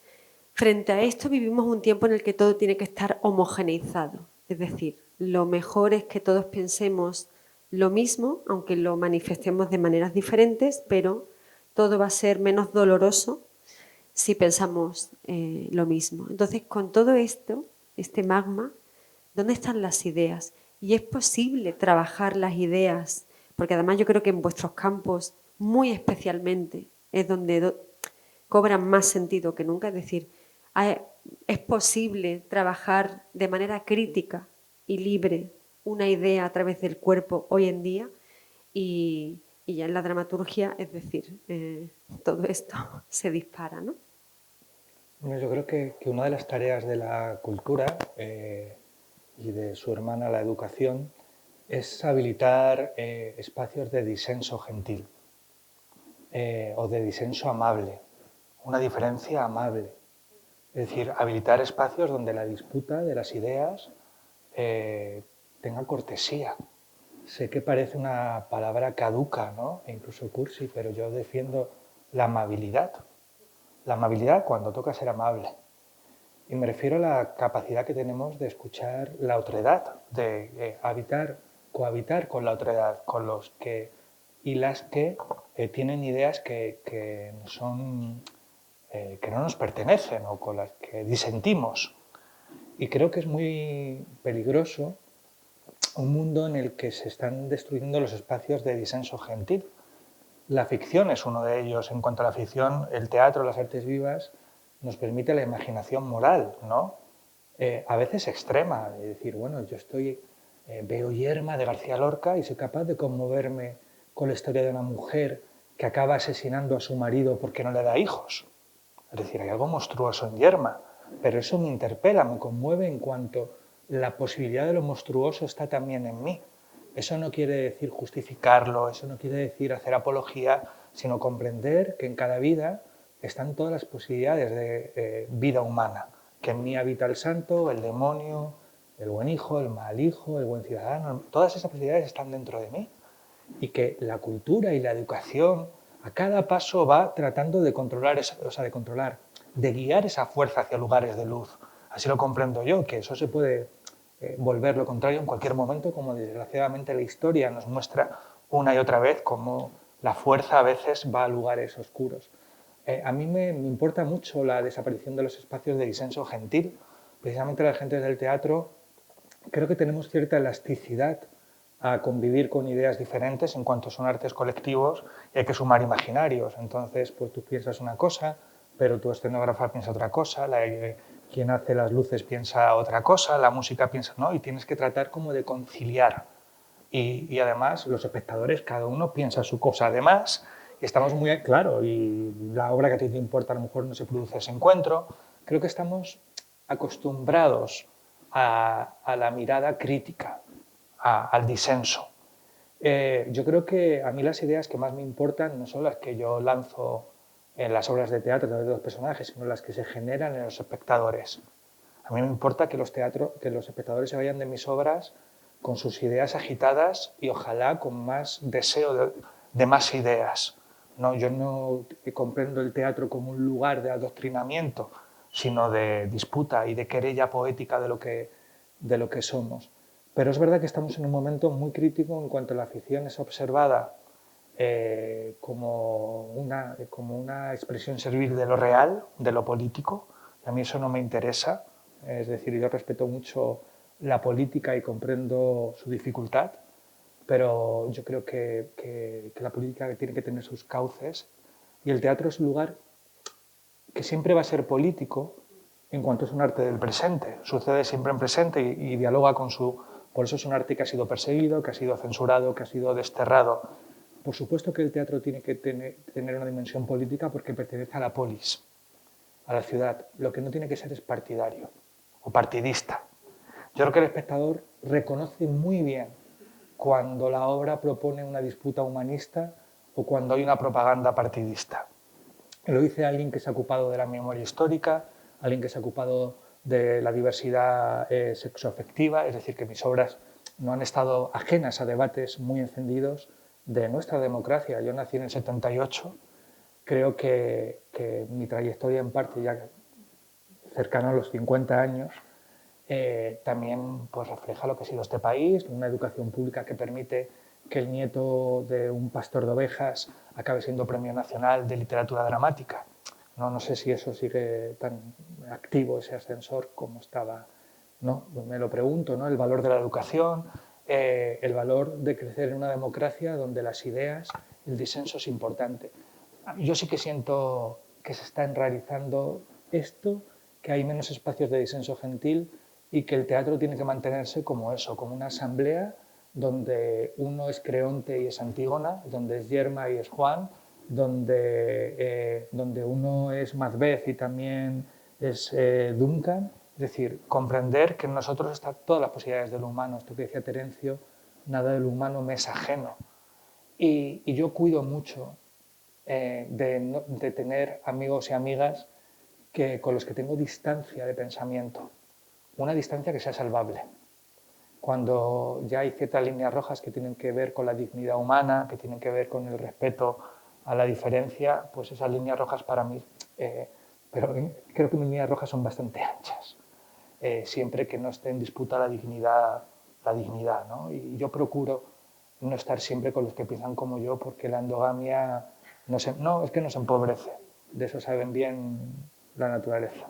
Frente a esto vivimos un tiempo en el que todo tiene que estar homogeneizado, es decir, lo mejor es que todos pensemos lo mismo, aunque lo manifestemos de maneras diferentes, pero todo va a ser menos doloroso si pensamos lo mismo. Entonces, con todo esto, este magma, ¿dónde están las ideas? Y es posible trabajar las ideas, porque además yo creo que en vuestros campos, muy especialmente, es donde cobran más sentido que nunca. Es decir, es posible trabajar de manera crítica y libre una idea a través del cuerpo hoy en día y ya en la dramaturgia, es decir, todo esto se dispara, ¿no? Bueno, yo creo que una de las tareas de la cultura y de su hermana la educación es habilitar espacios de disenso gentil o de disenso amable, una diferencia amable. Es decir, habilitar espacios donde la disputa de las ideas tenga cortesía. Sé que parece una palabra caduca, ¿no? E incluso cursi, pero yo defiendo la amabilidad. La amabilidad cuando toca ser amable. Y me refiero a la capacidad que tenemos de escuchar la otredad, de cohabitar con la otredad, con los que y las que tienen ideas que no nos pertenecen o con las que disentimos. Y creo que es muy peligroso un mundo en el que se están destruyendo los espacios de disenso gentil. La ficción es uno de ellos. En cuanto a la ficción, el teatro, las artes vivas, nos permite la imaginación moral, ¿no? A veces extrema, es decir, bueno, yo veo Yerma de García Lorca y soy capaz de conmoverme con la historia de una mujer que acaba asesinando a su marido porque no le da hijos. Es decir, hay algo monstruoso en Yerma, pero eso me interpela, me conmueve en cuanto la posibilidad de lo monstruoso está también en mí. Eso no quiere decir justificarlo, eso no quiere decir hacer apología, sino comprender que en cada vida están todas las posibilidades de vida humana, que en mí habita el santo, el demonio, el buen hijo, el mal hijo, el buen ciudadano, todas esas posibilidades están dentro de mí y que la cultura y la educación a cada paso va tratando de controlar, de guiar esa fuerza hacia lugares de luz. Así lo comprendo yo, que eso se puede volver lo contrario en cualquier momento, como desgraciadamente la historia nos muestra una y otra vez cómo la fuerza a veces va a lugares oscuros. A mí me importa mucho la desaparición de los espacios de disenso gentil. Precisamente la gente del teatro creo que tenemos cierta elasticidad a convivir con ideas diferentes en cuanto son artes colectivos y hay que sumar imaginarios. Entonces, pues tú piensas una cosa, pero tu escenógrafa piensa otra cosa, quien hace las luces piensa otra cosa, la música piensa, ¿no? Y tienes que tratar como de conciliar. Y además los espectadores, cada uno piensa su cosa. Además, estamos muy claro, y la obra que a ti te importa a lo mejor no se produce ese encuentro. Creo que estamos acostumbrados a la mirada crítica, al disenso. Yo creo que a mí las ideas que más me importan no son las que yo lanzo en las obras de teatro a través de los personajes, sino las que se generan en los espectadores. A mí me importa que los espectadores se vayan de mis obras con sus ideas agitadas y ojalá con más deseo de más ideas. No, yo no comprendo el teatro como un lugar de adoctrinamiento, sino de disputa y de querella poética de lo que somos. Pero es verdad que estamos en un momento muy crítico en cuanto a la ficción es observada como una expresión servil de lo real, de lo político. A mí eso no me interesa. Es decir, yo respeto mucho la política y comprendo su dificultad, pero yo creo que la política tiene que tener sus cauces y el teatro es un lugar que siempre va a ser político en cuanto es un arte del presente. Sucede siempre en presente y dialoga con su... Por eso es un arte que ha sido perseguido, que ha sido censurado, que ha sido desterrado. Por supuesto que el teatro tiene que tener una dimensión política porque pertenece a la polis, a la ciudad. Lo que no tiene que ser es partidario o partidista. Yo creo que el espectador reconoce muy bien cuando la obra propone una disputa humanista o cuando hay una propaganda partidista. Lo dice alguien que se ha ocupado de la memoria histórica, alguien que se ha ocupado de la diversidad sexoafectiva, es decir, que mis obras no han estado ajenas a debates muy encendidos de nuestra democracia. Yo nací en el 78, creo que mi trayectoria en parte ya cercana a los 50 años también pues, refleja lo que ha sido este país, una educación pública que permite que el nieto de un pastor de ovejas acabe siendo Premio Nacional de Literatura Dramática. No sé si eso sigue tan activo, ese ascensor, como estaba. No, me lo pregunto, ¿no? El valor de la educación, el valor de crecer en una democracia donde las ideas, el disenso es importante. Yo sí que siento que se está enraizando esto, que hay menos espacios de disenso gentil y que el teatro tiene que mantenerse como eso, como una asamblea donde uno es Creonte y es Antígona, donde es Yerma y es Juan, donde uno es Macbeth y también es Duncan. Es decir, comprender que en nosotros están todas las posibilidades de lo humano. Esto que decía Terencio, nada de lo humano me es ajeno. Y yo cuido mucho de tener amigos y amigas con los que tengo distancia de pensamiento. Una distancia que sea salvable. Cuando ya hay ciertas líneas rojas que tienen que ver con la dignidad humana, que tienen que ver con el respeto a la diferencia, pues esas líneas rojas para mí, pero creo que mis líneas rojas son bastante anchas, siempre que no esté en disputa la dignidad, ¿no? Y yo procuro no estar siempre con los que piensan como yo, porque la endogamia es que nos empobrece, de eso saben bien la naturaleza.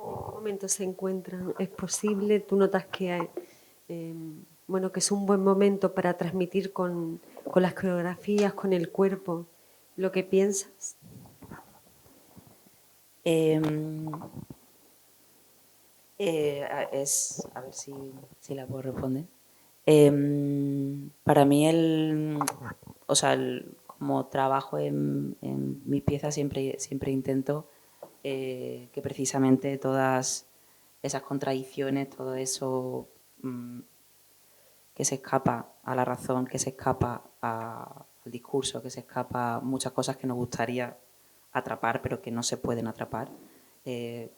¿En qué momento se encuentran? ¿Es posible? ¿Tú notas que, bueno, que es un buen momento para transmitir con las coreografías, con el cuerpo, lo que piensas? A ver si la puedo responder. Para mí como trabajo en mis piezas siempre intento que precisamente todas esas contradicciones, todo eso que se escapa a la razón, que se escapa al discurso, que se escapa a muchas cosas que nos gustaría atrapar pero que no se pueden atrapar,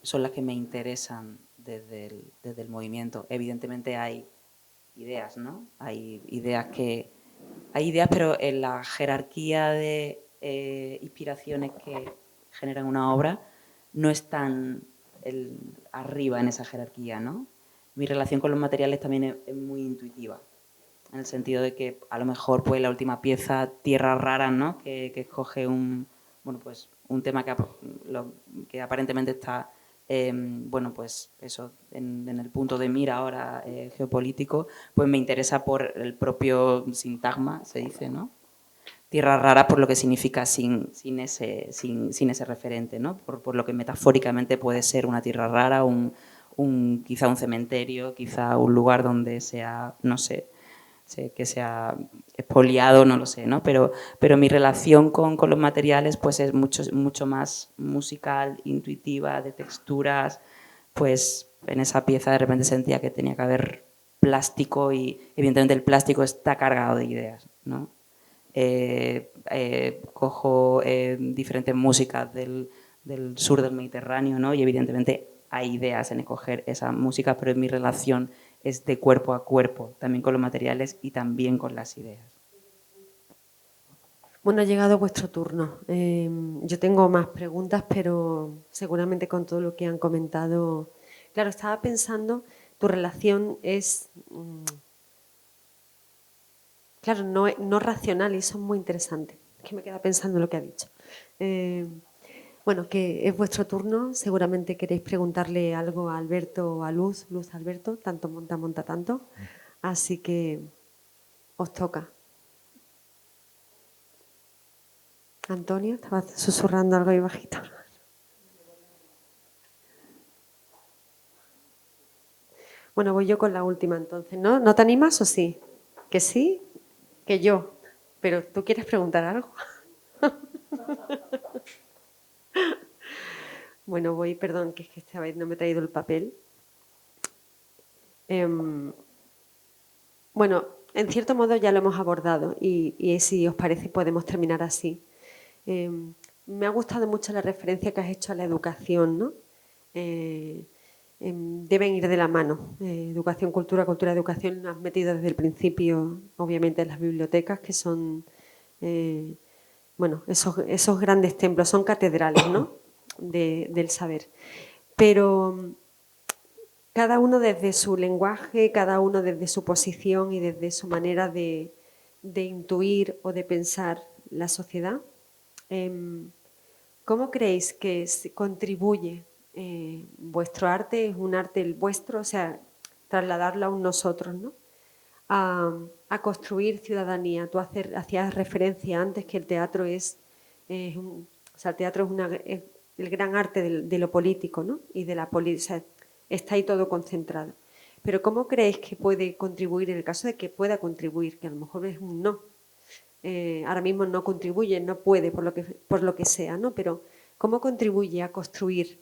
son las que me interesan desde el movimiento. Evidentemente hay ideas, ¿no? Hay ideas, pero en la jerarquía de inspiraciones que generan una obra no están arriba en esa jerarquía, ¿no? Mi relación con los materiales también es muy intuitiva, en el sentido de que a lo mejor pues la última pieza, Tierras Raras, ¿no? que escoge un tema que aparentemente está pues eso, en el punto de mira ahora geopolítico, pues me interesa por el propio sintagma, se dice, ¿no? tierra rara por lo que significa sin ese referente, ¿no? Por lo que metafóricamente puede ser una tierra rara, quizá un cementerio, quizá un lugar donde sea, no sé, que sea expoliado, no lo sé, ¿no? Pero mi relación con los materiales pues es mucho más musical, intuitiva, de texturas. Pues en esa pieza de repente sentía que tenía que haber plástico y evidentemente el plástico está cargado de ideas, ¿no? Cojo diferentes músicas del sur del Mediterráneo, ¿no? Y evidentemente hay ideas en escoger esa música, pero en mi relación es de cuerpo a cuerpo, también con los materiales y también con las ideas. Bueno, ha llegado vuestro turno. Yo tengo más preguntas, pero seguramente con todo lo que han comentado... Claro, estaba pensando, tu relación es... Claro, no racional y eso es muy interesante. Es que me queda pensando en lo que ha dicho. Bueno, que es vuestro turno. Seguramente queréis preguntarle algo a Alberto o a Luz. Luz, Alberto, tanto monta, monta tanto. Así que os toca. Antonio, estaba susurrando algo ahí bajito. Bueno, voy yo con la última entonces, ¿no? ¿No te animas o sí? ¿Que sí? Que yo. Pero ¿tú quieres preguntar algo? Bueno, perdón, que es que esta vez no me he traído el papel. Bueno, en cierto modo ya lo hemos abordado y si os parece podemos terminar así. Me ha gustado mucho la referencia que has hecho a la educación, ¿no? Deben ir de la mano. Educación, cultura, cultura, educación. Has metido desde el principio, obviamente, en las bibliotecas, que son, bueno, esos grandes templos, son catedrales, ¿no? Del saber. Pero cada uno desde su lenguaje, cada uno desde su posición y desde su manera de intuir o de pensar la sociedad. ¿Cómo creéis que contribuye vuestro arte? Es un arte el vuestro, o sea, trasladarlo a un nosotros, ¿no? A construir ciudadanía. Tú hacías referencia antes que el teatro o sea, el teatro es el gran arte de lo político, ¿no? Y de la política. Está ahí todo concentrado. Pero ¿cómo creéis que puede contribuir, en el caso de que pueda contribuir, que a lo mejor es un no? Ahora mismo no contribuye, no puede, por lo que sea, ¿no? Pero ¿cómo contribuye a construir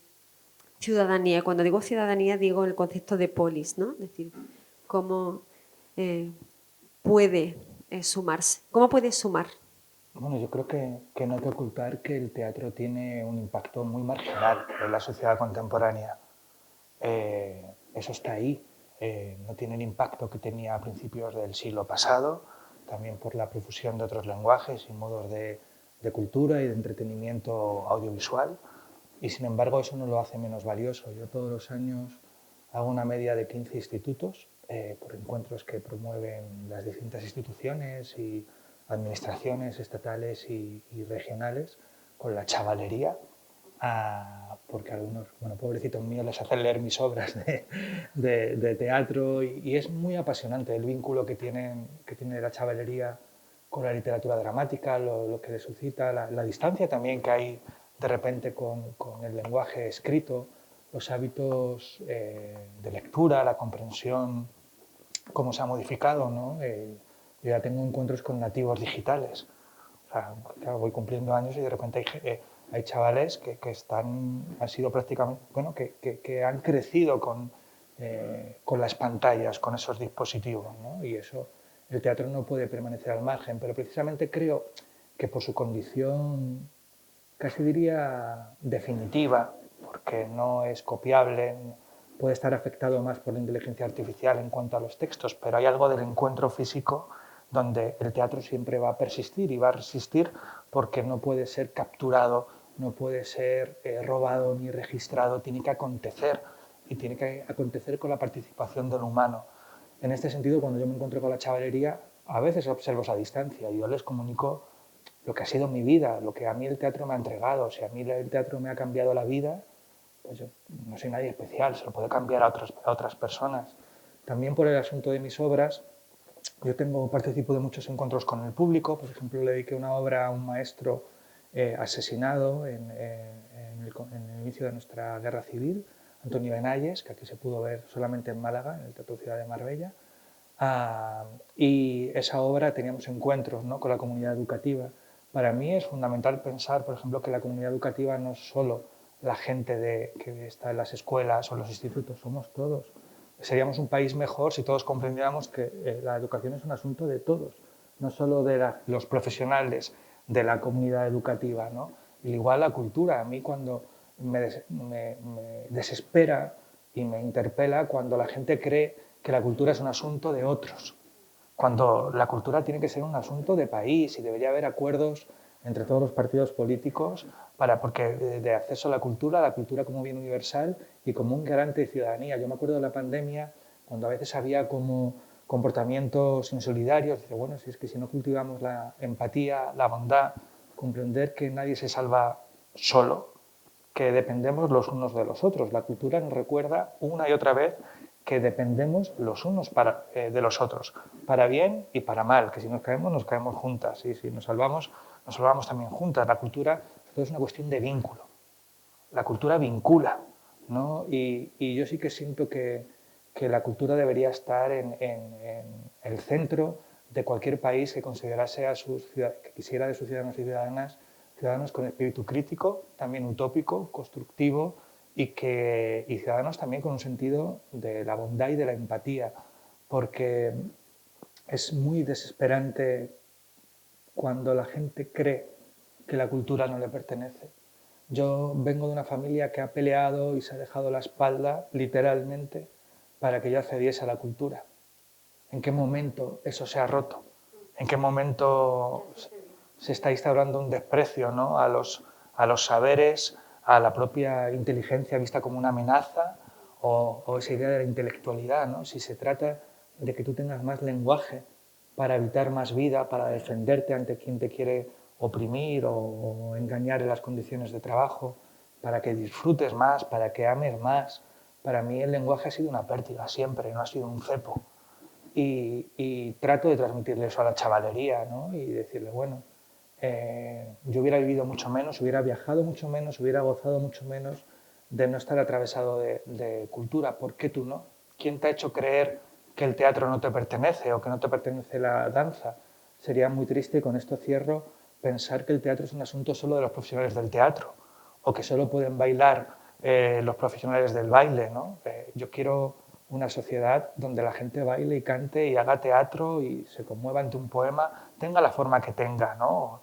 ciudadanía? Cuando digo ciudadanía digo el concepto de polis, ¿no? Es decir, ¿cómo puede sumarse? ¿Cómo puede sumar? Bueno, yo creo que no hay que ocultar que el teatro tiene un impacto muy marginal en la sociedad contemporánea. Eso está ahí. No tiene el impacto que tenía a principios del siglo pasado, también por la profusión de otros lenguajes y modos de cultura y de entretenimiento audiovisual. Y sin embargo eso no lo hace menos valioso. Yo todos los años hago una media de 15 institutos por encuentros que promueven las distintas instituciones y administraciones estatales y regionales con la chavalería, porque algunos, bueno, pobrecitos míos, les hacen leer mis obras de teatro y es muy apasionante el vínculo que tiene la chavalería con la literatura dramática, lo que le suscita, la distancia también que hay de repente con el lenguaje escrito, los hábitos de lectura, la comprensión, cómo se ha modificado, ¿no? Yo ya tengo encuentros con nativos digitales. O sea, claro, voy cumpliendo años y de repente hay chavales que han sido prácticamente, bueno, que han crecido con las pantallas, con esos dispositivos, ¿no? Y eso, el teatro no puede permanecer al margen, pero precisamente creo que por su condición, casi diría definitiva, porque no es copiable, puede estar afectado más por la inteligencia artificial en cuanto a los textos, pero hay algo del encuentro físico donde el teatro siempre va a persistir y va a resistir porque no puede ser capturado, no puede ser robado ni registrado, tiene que acontecer y tiene que acontecer con la participación del humano. En este sentido, cuando yo me encuentro con la chavalería, a veces observo esa distancia y yo les comunico lo que ha sido mi vida, lo que a mí el teatro me ha entregado. Si a mí el teatro me ha cambiado la vida, pues yo no soy nadie especial, se lo puede cambiar a otras personas. También por el asunto de mis obras, Yo participo de muchos encuentros con el público. Por ejemplo, le dediqué una obra a un maestro asesinado en el inicio de nuestra guerra civil, Antonio Benalles, que aquí se pudo ver solamente en Málaga, en el Teatro Ciudad de Marbella. Y esa obra teníamos encuentros, ¿no?, con la comunidad educativa. Para mí es fundamental pensar, por ejemplo, que la comunidad educativa no es solo la gente que está en las escuelas o en los institutos, somos todos. Seríamos un país mejor si todos comprendiéramos que la educación es un asunto de todos, no solo de los profesionales de la comunidad educativa, ¿no? Y igual la cultura. A mí cuando me desespera y me interpela cuando la gente cree que la cultura es un asunto de otros, cuando la cultura tiene que ser un asunto de país y debería haber acuerdos entre todos los partidos políticos porque de acceso a la cultura como bien universal y como un garante de ciudadanía. Yo me acuerdo de la pandemia, cuando a veces había como comportamientos insolidarios, dice, bueno, si es que si no cultivamos la empatía, la bondad, comprender que nadie se salva solo, que dependemos los unos de los otros. La cultura nos recuerda una y otra vez que dependemos los unos de los otros, para bien y para mal, que si nos caemos juntas, y si nos salvamos también juntas. La cultura es una cuestión de vínculo. La cultura vincula, ¿no? Y yo sí que siento que la cultura debería estar en el centro de cualquier país que considerase que quisiera de sus ciudadanos y ciudadanos con espíritu crítico, también utópico, constructivo, y ciudadanos también con un sentido de la bondad y de la empatía, porque es muy desesperante cuando la gente cree que la cultura no le pertenece. Yo vengo de una familia que ha peleado y se ha dejado la espalda, literalmente, para que yo accediese a la cultura. ¿En qué momento eso se ha roto? ¿En qué momento se está instaurando un desprecio, ¿no?, a los saberes, a la propia inteligencia vista como una amenaza, o esa idea de la intelectualidad, ¿no? Si se trata de que tú tengas más lenguaje para evitar más vida, para defenderte ante quien te quiere oprimir o engañar en las condiciones de trabajo, para que disfrutes más, para que ames más. Para mí el lenguaje ha sido una pértiga siempre, no ha sido un cepo. Y trato de transmitirle eso a la chavalería, ¿no? Y decirle, bueno, yo hubiera vivido mucho menos, hubiera viajado mucho menos, hubiera gozado mucho menos de no estar atravesado de cultura. ¿Por qué tú no? ¿Quién te ha hecho creer que el teatro no te pertenece o que no te pertenece la danza? Sería muy triste, y con esto cierro, pensar que el teatro es un asunto solo de los profesionales del teatro o que solo pueden bailar los profesionales del baile, ¿no? Yo quiero una sociedad donde la gente baile y cante y haga teatro y se conmueva ante un poema, tenga la forma que tenga, ¿no?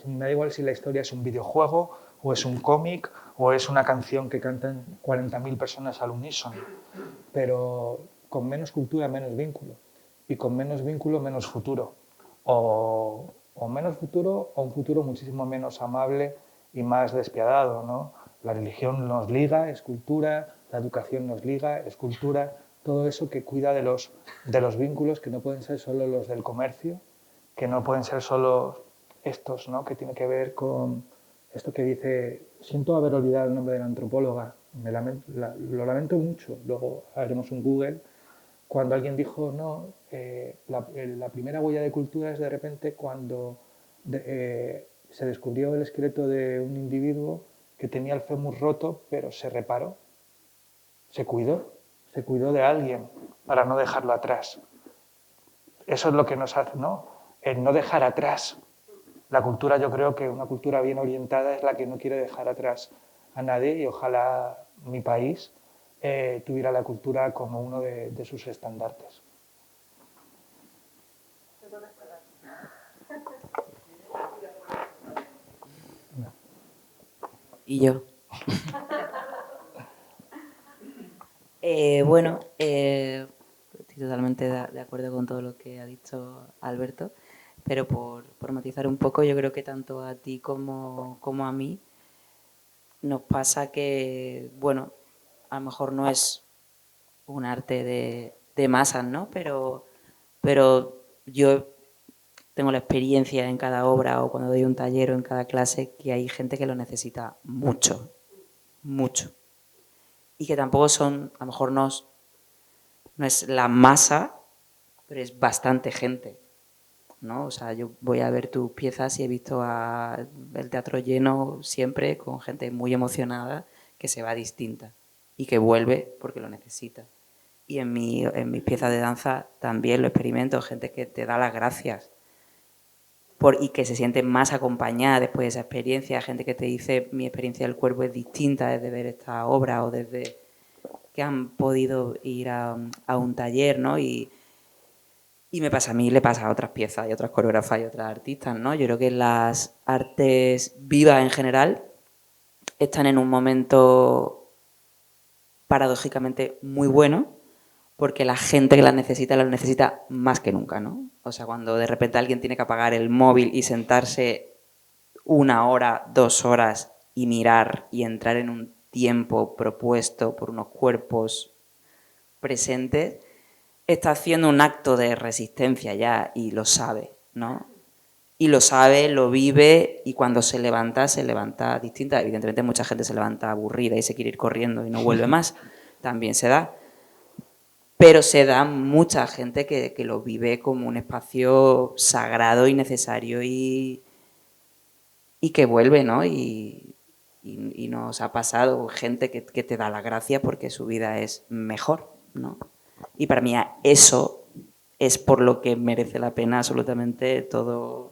Me da igual si la historia es un videojuego o es un cómic o es una canción que cantan 40.000 personas al unísono, pero con menos cultura, menos vínculo, y con menos vínculo, menos futuro, o menos futuro o un futuro muchísimo menos amable y más despiadado, ¿no? La religión nos liga, es cultura, la educación nos liga, es cultura, todo eso que cuida de los vínculos que no pueden ser solo los del comercio, que no pueden ser solo estos, ¿no?, que tiene que ver con esto que dice, siento haber olvidado el nombre de la antropóloga, lo lamento mucho, luego haremos un Google, cuando alguien dijo, no, la primera huella de cultura es de repente cuando se descubrió el esqueleto de un individuo que tenía el fémur roto, pero se reparó, se cuidó de alguien para no dejarlo atrás. Eso es lo que nos hace, ¿no? El no dejar atrás. La cultura, yo creo que una cultura bien orientada es la que no quiere dejar atrás a nadie, y ojalá mi país tuviera la cultura como uno de sus estandartes. Y yo. Bueno, estoy totalmente de acuerdo con todo lo que ha dicho Alberto, pero por matizar un poco, yo creo que tanto a ti como a mí nos pasa que, bueno, a lo mejor no es un arte de masas, ¿no? Pero yo tengo la experiencia en cada obra o cuando doy un taller o en cada clase que hay gente que lo necesita mucho, mucho. Y que tampoco son, a lo mejor no es la masa, pero es bastante gente, ¿no? O sea, yo voy a ver tus piezas y he visto el teatro lleno siempre con gente muy emocionada que se va distinta y que vuelve porque lo necesita. Y en mis piezas de danza también lo experimento, gente que te da las gracias y que se siente más acompañada después de esa experiencia, gente que te dice mi experiencia del cuerpo es distinta desde ver esta obra o desde que han podido ir a un taller, ¿no? Y me pasa a mí, le pasa a otras piezas y otras coreógrafas y otras artistas, ¿no? Yo creo que las artes vivas en general están en un momento paradójicamente muy bueno, porque la gente que las necesita más que nunca, ¿no? O sea, cuando de repente alguien tiene que apagar el móvil y sentarse 1 hora, 2 horas y mirar y entrar en un tiempo propuesto por unos cuerpos presentes, está haciendo un acto de resistencia ya y lo sabe, ¿no? Y lo sabe, lo vive y cuando se levanta distinta. Evidentemente mucha gente se levanta aburrida y se quiere ir corriendo y no vuelve más, también se da. Pero se da mucha gente que lo vive como un espacio sagrado y necesario y que vuelve, ¿no? Y nos ha pasado gente que te da la gracia porque su vida es mejor, ¿no? Y para mí eso es por lo que merece la pena absolutamente todo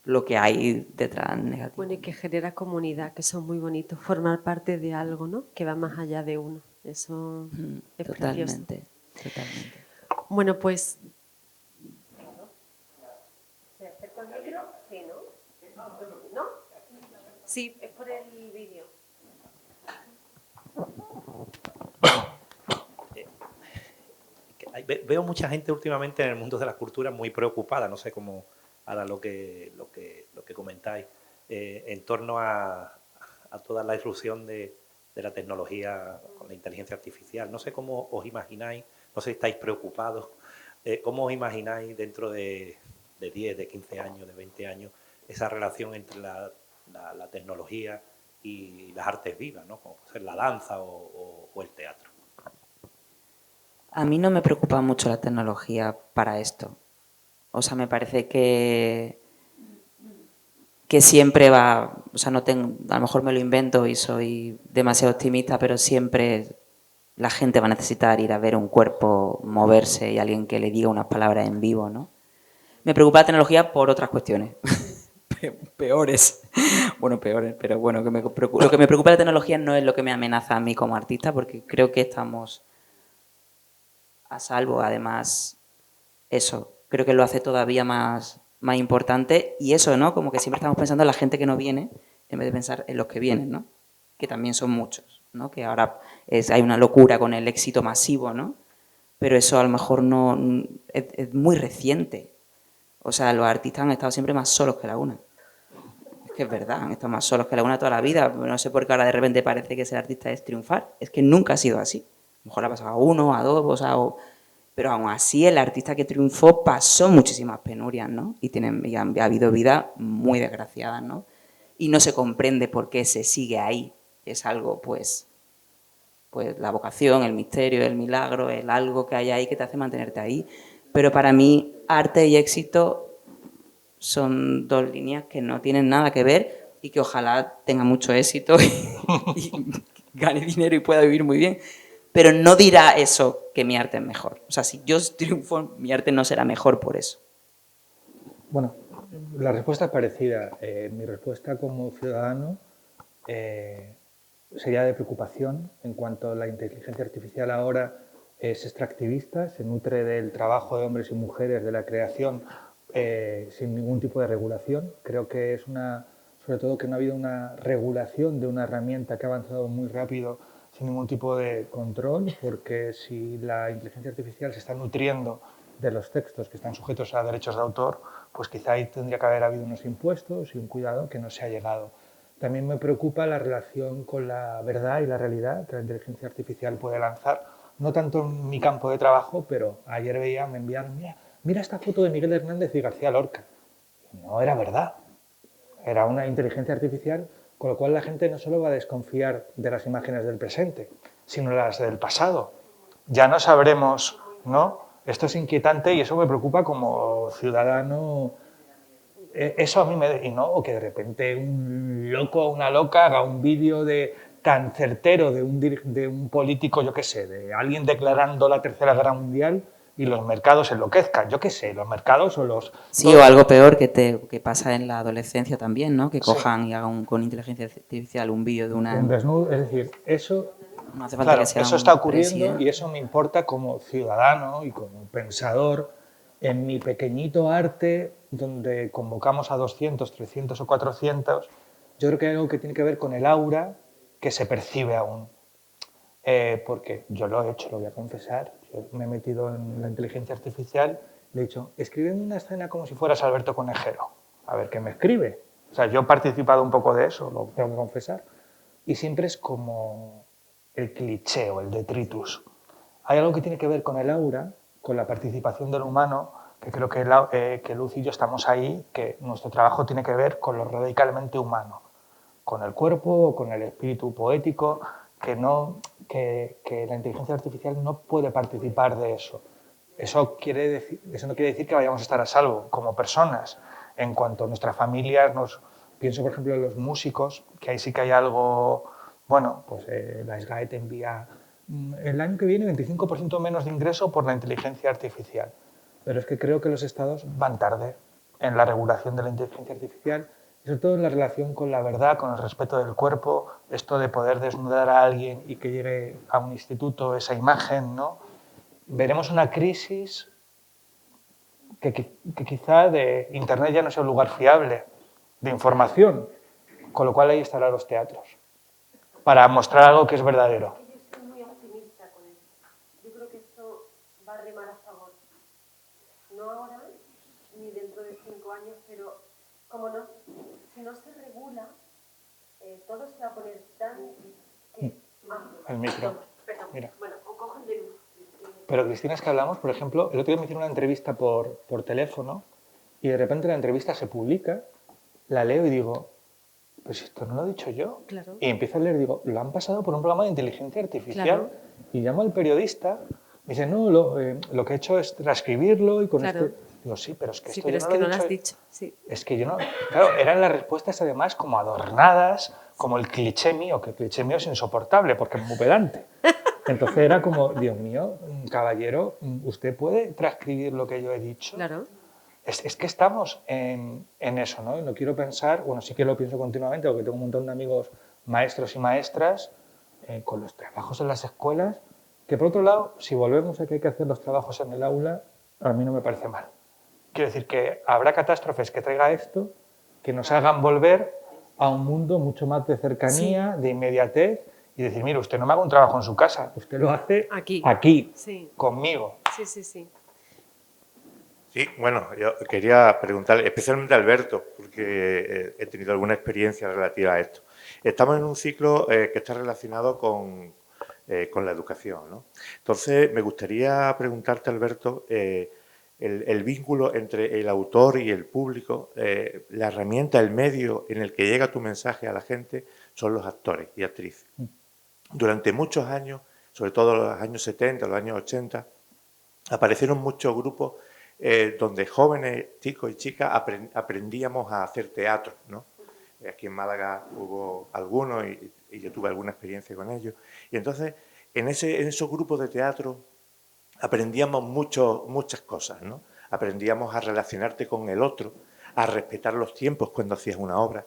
lo que hay detrás negativo. Bueno, y que genera comunidad, que son muy bonitos, formar parte de algo, ¿no? Que va más allá de uno. Eso es precioso. Totalmente. Bueno, pues... ¿No? Sí, es por el vídeo. Veo mucha gente últimamente en el mundo de la cultura muy preocupada, no sé cómo ahora lo que comentáis, en torno a toda la irrupción de la tecnología con la inteligencia artificial. No sé cómo os imagináis, no sé si estáis preocupados, cómo os imagináis dentro de 10, de 15 años, de 20 años, esa relación entre la tecnología y las artes vivas, ¿no? Como puede ser la danza o el teatro. A mí no me preocupa mucho la tecnología para esto. O sea, me parece que siempre va, o sea, no tengo, a lo mejor me lo invento y soy demasiado optimista, pero siempre la gente va a necesitar ir a ver un cuerpo moverse y alguien que le diga unas palabras en vivo, ¿no? Me preocupa la tecnología por otras cuestiones. Peores. Bueno, peores, pero bueno, lo que me preocupa de la tecnología no es lo que me amenaza a mí como artista, porque creo que estamos a salvo. Además, eso, creo que lo hace todavía más importante y eso, ¿no? Como que siempre estamos pensando en la gente que no viene en vez de pensar en los que vienen, ¿no? Que también son muchos, ¿no? Que ahora hay una locura con el éxito masivo, ¿no? Pero eso a lo mejor no es muy reciente. O sea, los artistas han estado siempre más solos que la una. Es que es verdad, han estado más solos que la una toda la vida. No sé por qué ahora de repente parece que ser artista es triunfar. Es que nunca ha sido así. A lo mejor ha pasado a uno, a dos, o sea, pero aún así el artista que triunfó pasó muchísimas penurias, ¿no? Y ha habido vidas muy desgraciadas, ¿no? Y no se comprende por qué se sigue ahí. Es algo, pues la vocación, el misterio, el milagro, el algo que hay ahí que te hace mantenerte ahí. Pero para mí, arte y éxito son dos líneas que no tienen nada que ver y que ojalá tenga mucho éxito y gane dinero y pueda vivir muy bien. Pero no dirá eso que mi arte es mejor. O sea, si yo triunfo, mi arte no será mejor por eso. Bueno, la respuesta es parecida. Mi respuesta como ciudadano sería de preocupación en cuanto a la inteligencia artificial ahora es extractivista, se nutre del trabajo de hombres y mujeres, de la creación, sin ningún tipo de regulación. Creo que es sobre todo que no ha habido una regulación de una herramienta que ha avanzado muy rápido sin ningún tipo de control, porque si la inteligencia artificial se está nutriendo de los textos que están sujetos a derechos de autor, pues quizá ahí tendría que haber habido unos impuestos y un cuidado que no se ha llegado. También me preocupa la relación con la verdad y la realidad que la inteligencia artificial puede lanzar, no tanto en mi campo de trabajo, pero ayer me enviaron, mira esta foto de Miguel Hernández y García Lorca. No era verdad, era una inteligencia artificial, con lo cual la gente no solo va a desconfiar de las imágenes del presente, sino las del pasado. Ya no sabremos, ¿no?, esto es inquietante y eso me preocupa como ciudadano. Eso a mí me... Y no, o que de repente un loco o una loca haga un vídeo tan certero de un político, yo qué sé, de alguien declarando la Tercera Guerra Mundial y los mercados enloquezcan. Yo qué sé, los mercados o los... Sí, o algo peor que pasa en la adolescencia también, ¿no? Que Sí. cojan y hagan con inteligencia artificial un vídeo de una... Un desnudo, es decir, eso... No hace falta Claro, que sea eso un está ocurriendo presidente. y eso me importa como ciudadano y como pensador en mi pequeñito arte donde convocamos a 200, 300 o 400. Yo creo que hay algo que tiene que ver con el aura que se percibe aún. Porque yo lo he hecho, lo voy a confesar. Yo me he metido en la inteligencia artificial, le he dicho, escríbeme una escena como si fueras Alberto Conejero. A ver qué me escribe. O sea, yo he participado un poco de eso, lo tengo que confesar. Y siempre es como el cliché o el detritus. Hay algo que tiene que ver con el aura, con la participación del humano, que creo que Luz y yo estamos ahí, que nuestro trabajo tiene que ver con lo radicalmente humano, con el cuerpo, con el espíritu poético, que la inteligencia artificial no puede participar de eso. Eso no quiere decir que vayamos a estar a salvo como personas. En cuanto a nuestras familias, pienso por ejemplo en los músicos, que ahí sí que hay algo, bueno, pues la SGAE te envía el año que viene 25% menos de ingreso por la inteligencia artificial. Pero es que creo que los estados van tarde en la regulación de la inteligencia artificial, y sobre todo en la relación con la verdad, con el respeto del cuerpo, esto de poder desnudar a alguien y que llegue a un instituto esa imagen, ¿no? Veremos una crisis que quizá de Internet ya no sea un lugar fiable de información, con lo cual ahí estarán los teatros, para mostrar algo que es verdadero. Yo soy muy optimista con esto. Yo creo que esto va a remar a favor. No ahora, ni dentro de 5 años, pero como no, si no se regula, todo se va a poner tan... El micro. Perdón. Mira. Bueno, o cogen de luz. Pero Cristina, es que hablamos, por ejemplo, el otro día me hicieron una entrevista por teléfono y de repente la entrevista se publica, la leo y digo, pues esto no lo he dicho yo. Claro. Y empiezo a leer y digo, lo han pasado por un programa de inteligencia artificial. Claro. Y llamo al periodista, me dice, no, lo que he hecho es transcribirlo y con Claro. esto... Digo, sí, pero es que Sí, esto pero yo es no que lo no he lo dicho. has dicho. Sí. Es que yo no... Claro, eran las respuestas además como adornadas, como el cliché mío, que el cliché mío es insoportable porque es muy pedante. Entonces era como, Dios mío, caballero, ¿usted puede transcribir lo que yo he dicho? Claro. Es que estamos en eso, ¿no? Y no quiero pensar, bueno, sí que lo pienso continuamente, porque tengo un montón de amigos maestros y maestras con los trabajos en las escuelas, que por otro lado, si volvemos a que hay que hacer los trabajos en el aula, a mí no me parece mal. Quiero decir que habrá catástrofes que traiga esto, que nos hagan volver a un mundo mucho más de cercanía, de inmediatez, y decir, mire, usted no me haga un trabajo en su casa, usted lo hace aquí Sí. conmigo. Sí, sí, sí. Sí, bueno, yo quería preguntarle, especialmente a Alberto, porque he tenido alguna experiencia relativa a esto. Estamos en un ciclo que está relacionado con la educación, ¿no? Entonces, me gustaría preguntarte, Alberto, el vínculo entre el autor y el público, la herramienta, el medio en el que llega tu mensaje a la gente son los actores y actrices. Durante muchos años, sobre todo en los años 70, los años 80, aparecieron muchos grupos donde jóvenes, chicos y chicas aprendíamos a hacer teatro, ¿no? Aquí en Málaga hubo algunos y yo tuve alguna experiencia con ellos. Y entonces, en esos grupos de teatro aprendíamos muchas cosas, ¿no? Aprendíamos a relacionarte con el otro, a respetar los tiempos cuando hacías una obra,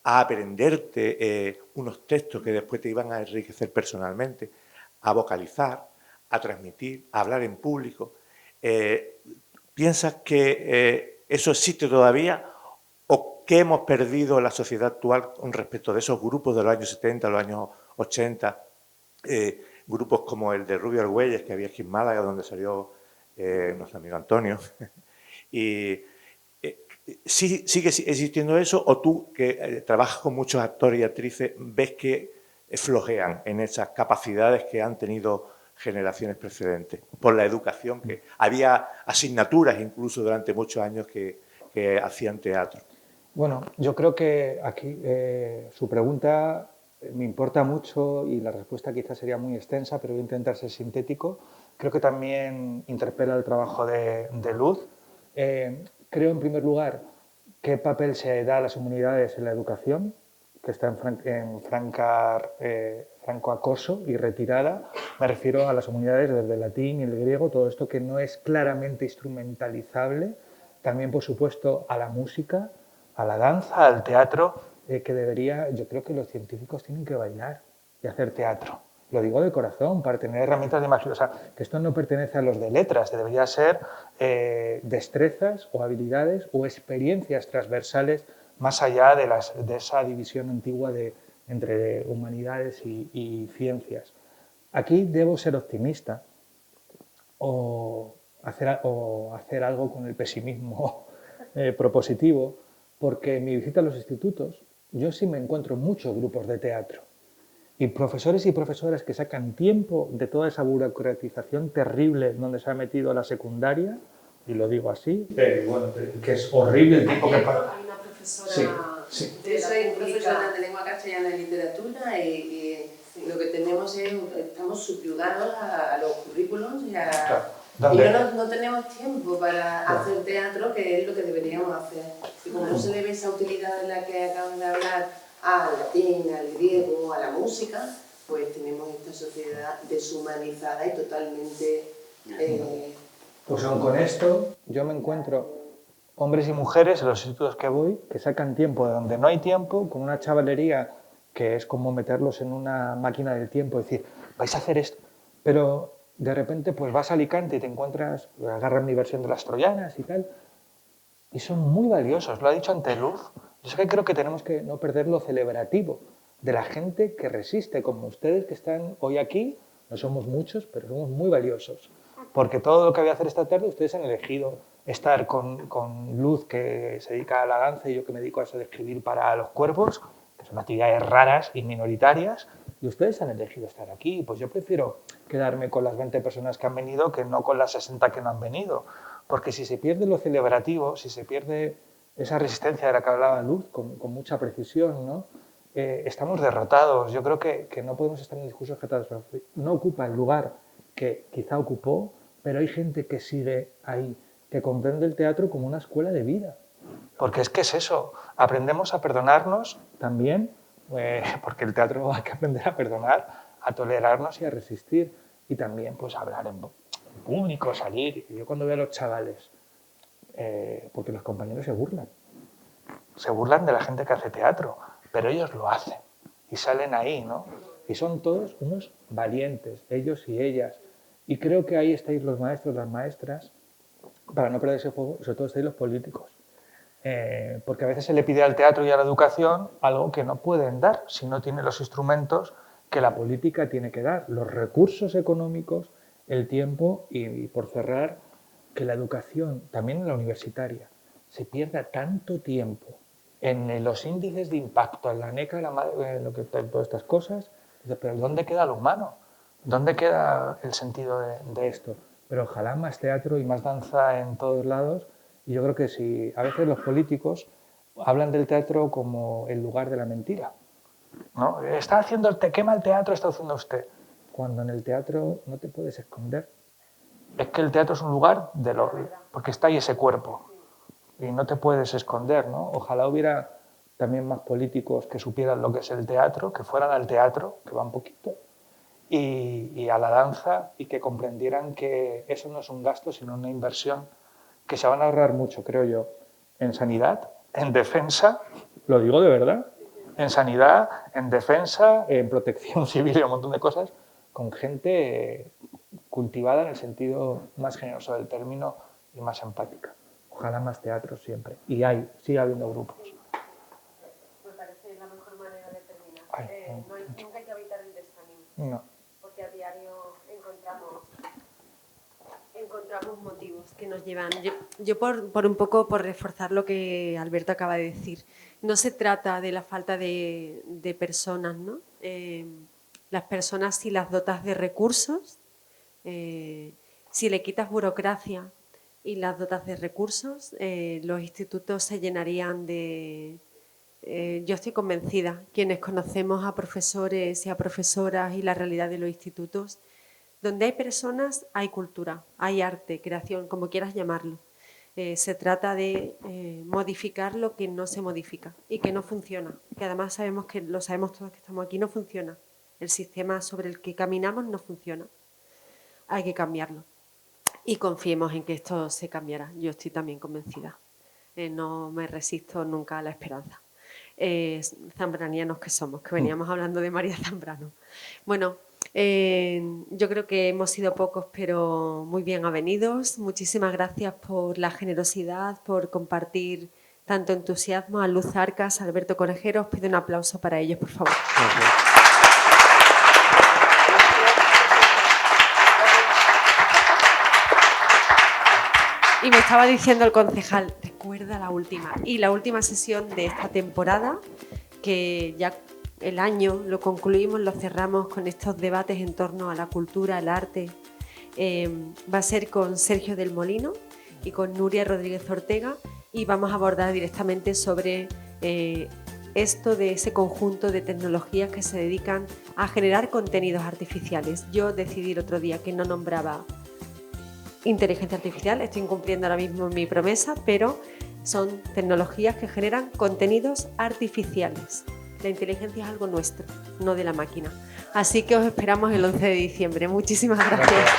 a aprenderte unos textos que después te iban a enriquecer personalmente, a vocalizar, a transmitir, a hablar en público. ¿Piensas que eso existe todavía o que hemos perdido la sociedad actual con respecto de esos grupos de los años 70, los años 80, grupos como el de Rubio Argüelles, que había aquí en Málaga, donde salió nuestro amigo Antonio? Y ¿sigue existiendo eso o tú, que trabajas con muchos actores y actrices, ves que flojean en esas capacidades que han tenido generaciones precedentes, por la educación, que había asignaturas incluso durante muchos años que hacían teatro? Bueno, yo creo que aquí su pregunta me importa mucho y la respuesta quizás sería muy extensa, pero voy a intentar ser sintético. creo que también interpela el trabajo de Luz. Creo, en primer lugar, qué papel se da a las humanidades en la educación, que está en franco acoso y retirada. Me refiero a las humanidades desde el latín y el griego, todo esto que no es claramente instrumentalizable. También, por supuesto, a la música, a la danza, al teatro, que debería, yo creo que los científicos tienen que bailar y hacer teatro. Lo digo de corazón, para tener herramientas de imaginación. O sea, que esto no pertenece a los de letras, debería ser destrezas o habilidades o experiencias transversales más allá de esa división antigua entre humanidades y ciencias. Aquí debo ser optimista o hacer algo con el pesimismo propositivo, porque en mi visita a los institutos yo sí me encuentro muchos grupos de teatro y profesores y profesoras que sacan tiempo de toda esa burocratización terrible donde se ha metido la secundaria, y lo digo así, bueno, que es horrible el tiempo que pasa. Hay una profesora... Sí, sí. Yo soy profesora de lengua castellana y literatura y lo que tenemos es, estamos subyugados a los currículums y no tenemos tiempo para hacer teatro, que es lo que deberíamos hacer. Y como no se le ve esa utilidad de la que acaban de hablar al latín, al griego, a la música, pues tenemos esta sociedad deshumanizada y totalmente... Pues aun con esto, yo me encuentro hombres y mujeres en los institutos que voy que sacan tiempo de donde no hay tiempo, con una chavalería que es como meterlos en una máquina del tiempo, es decir, vais a hacer esto, pero de repente pues vas a Alicante y te encuentras, agarran mi versión de las troyanas y tal, y son muy valiosos, lo ha dicho ante Luz. Yo sé que creo que tenemos que no perder lo celebrativo de la gente que resiste, como ustedes que están hoy aquí, no somos muchos, pero somos muy valiosos, porque todo lo que voy a hacer esta tarde ustedes han elegido estar con Luz, que se dedica a la danza, y yo que me dedico a eso de escribir para los cuervos, que son actividades raras y minoritarias, y ustedes han elegido estar aquí. Pues yo prefiero quedarme con las 20 personas que han venido que no con las 60 que no han venido, porque si se pierde lo celebrativo, si se pierde esa resistencia de la que hablaba Luz con mucha precisión, ¿no? Estamos derrotados. Yo creo que no podemos estar en el discurso catastrófico. No ocupa el lugar que quizá ocupó, pero hay gente que sigue ahí, que comprende el teatro como una escuela de vida. Porque es que es eso, aprendemos a perdonarnos también, porque el teatro hay que aprender a perdonar, a tolerarnos y a resistir, y también pues hablar en público, salir. Yo cuando veo a los chavales, porque los compañeros se burlan de la gente que hace teatro, pero ellos lo hacen y salen ahí, ¿no? Y son todos unos valientes, ellos y ellas. Y creo que ahí estáis los maestros, las maestras, para no perder ese fuego, sobre todo estáis los políticos. Porque a veces se le pide al teatro y a la educación algo que no pueden dar si no tienen los instrumentos que la política tiene que dar, los recursos económicos, el tiempo y por cerrar, que la educación, también en la universitaria, se pierda tanto tiempo en los índices de impacto, en la NECA, en todas estas cosas, pero ¿dónde queda lo humano? ¿Dónde queda el sentido de esto? Pero ojalá más teatro y más danza en todos lados. Y yo creo que si a veces los políticos hablan del teatro como el lugar de la mentira, ¿no? Está haciendo, te quema el teatro, está haciendo usted. Cuando en el teatro no te puedes esconder. Es que el teatro es un lugar porque está ahí ese cuerpo y no te puedes esconder, ¿no? Ojalá hubiera también más políticos que supieran lo que es el teatro, que fueran al teatro, que van poquito, y a la danza, y que comprendieran que eso no es un gasto, sino una inversión, que se van a ahorrar mucho, creo yo, en sanidad, en defensa, lo digo de verdad, en sanidad, en defensa, en protección civil y un montón de cosas, con gente cultivada en el sentido más generoso del término y más empática. Ojalá más teatro siempre. Y sigue habiendo grupos. Me parece la mejor manera de terminar. Nunca hay que evitar el desánimo. No. Porque a diario encontramos motivos que nos llevan. Yo por un poco, por reforzar lo que Alberto acaba de decir, no se trata de la falta de personas, ¿no? Las personas, si las dotas de recursos, si le quitas burocracia y las dotas de recursos, los institutos se llenarían de... yo estoy convencida, quienes conocemos a profesores y a profesoras y la realidad de los institutos, Donde hay personas, hay cultura, hay arte, creación, como quieras llamarlo. Se trata de modificar lo que no se modifica y que no funciona. Que además sabemos que lo sabemos todos que estamos aquí, no funciona. El sistema sobre el que caminamos no funciona. Hay que cambiarlo. Y confiemos en que esto se cambiará. Yo estoy también convencida. No me resisto nunca a la esperanza. Zambranianos que somos, que veníamos hablando de María Zambrano. Bueno, yo creo que hemos sido pocos, pero muy bien avenidos. Muchísimas gracias por la generosidad, por compartir tanto entusiasmo. A Luz Arcas, a Alberto Conejero, os pido un aplauso para ellos, por favor. Y me estaba diciendo el concejal, recuerda la última. Y la última sesión de esta temporada, que ya el año lo concluimos, lo cerramos con estos debates en torno a la cultura, el arte, va a ser con Sergio del Molino y con Nuria Rodríguez Ortega, y vamos a abordar directamente sobre esto de ese conjunto de tecnologías que se dedican a generar contenidos artificiales. Yo decidí el otro día que no nombraba inteligencia artificial, estoy incumpliendo ahora mismo mi promesa, pero son tecnologías que generan contenidos artificiales. La inteligencia es algo nuestro, no de la máquina. Así que os esperamos el 11 de diciembre. Muchísimas gracias.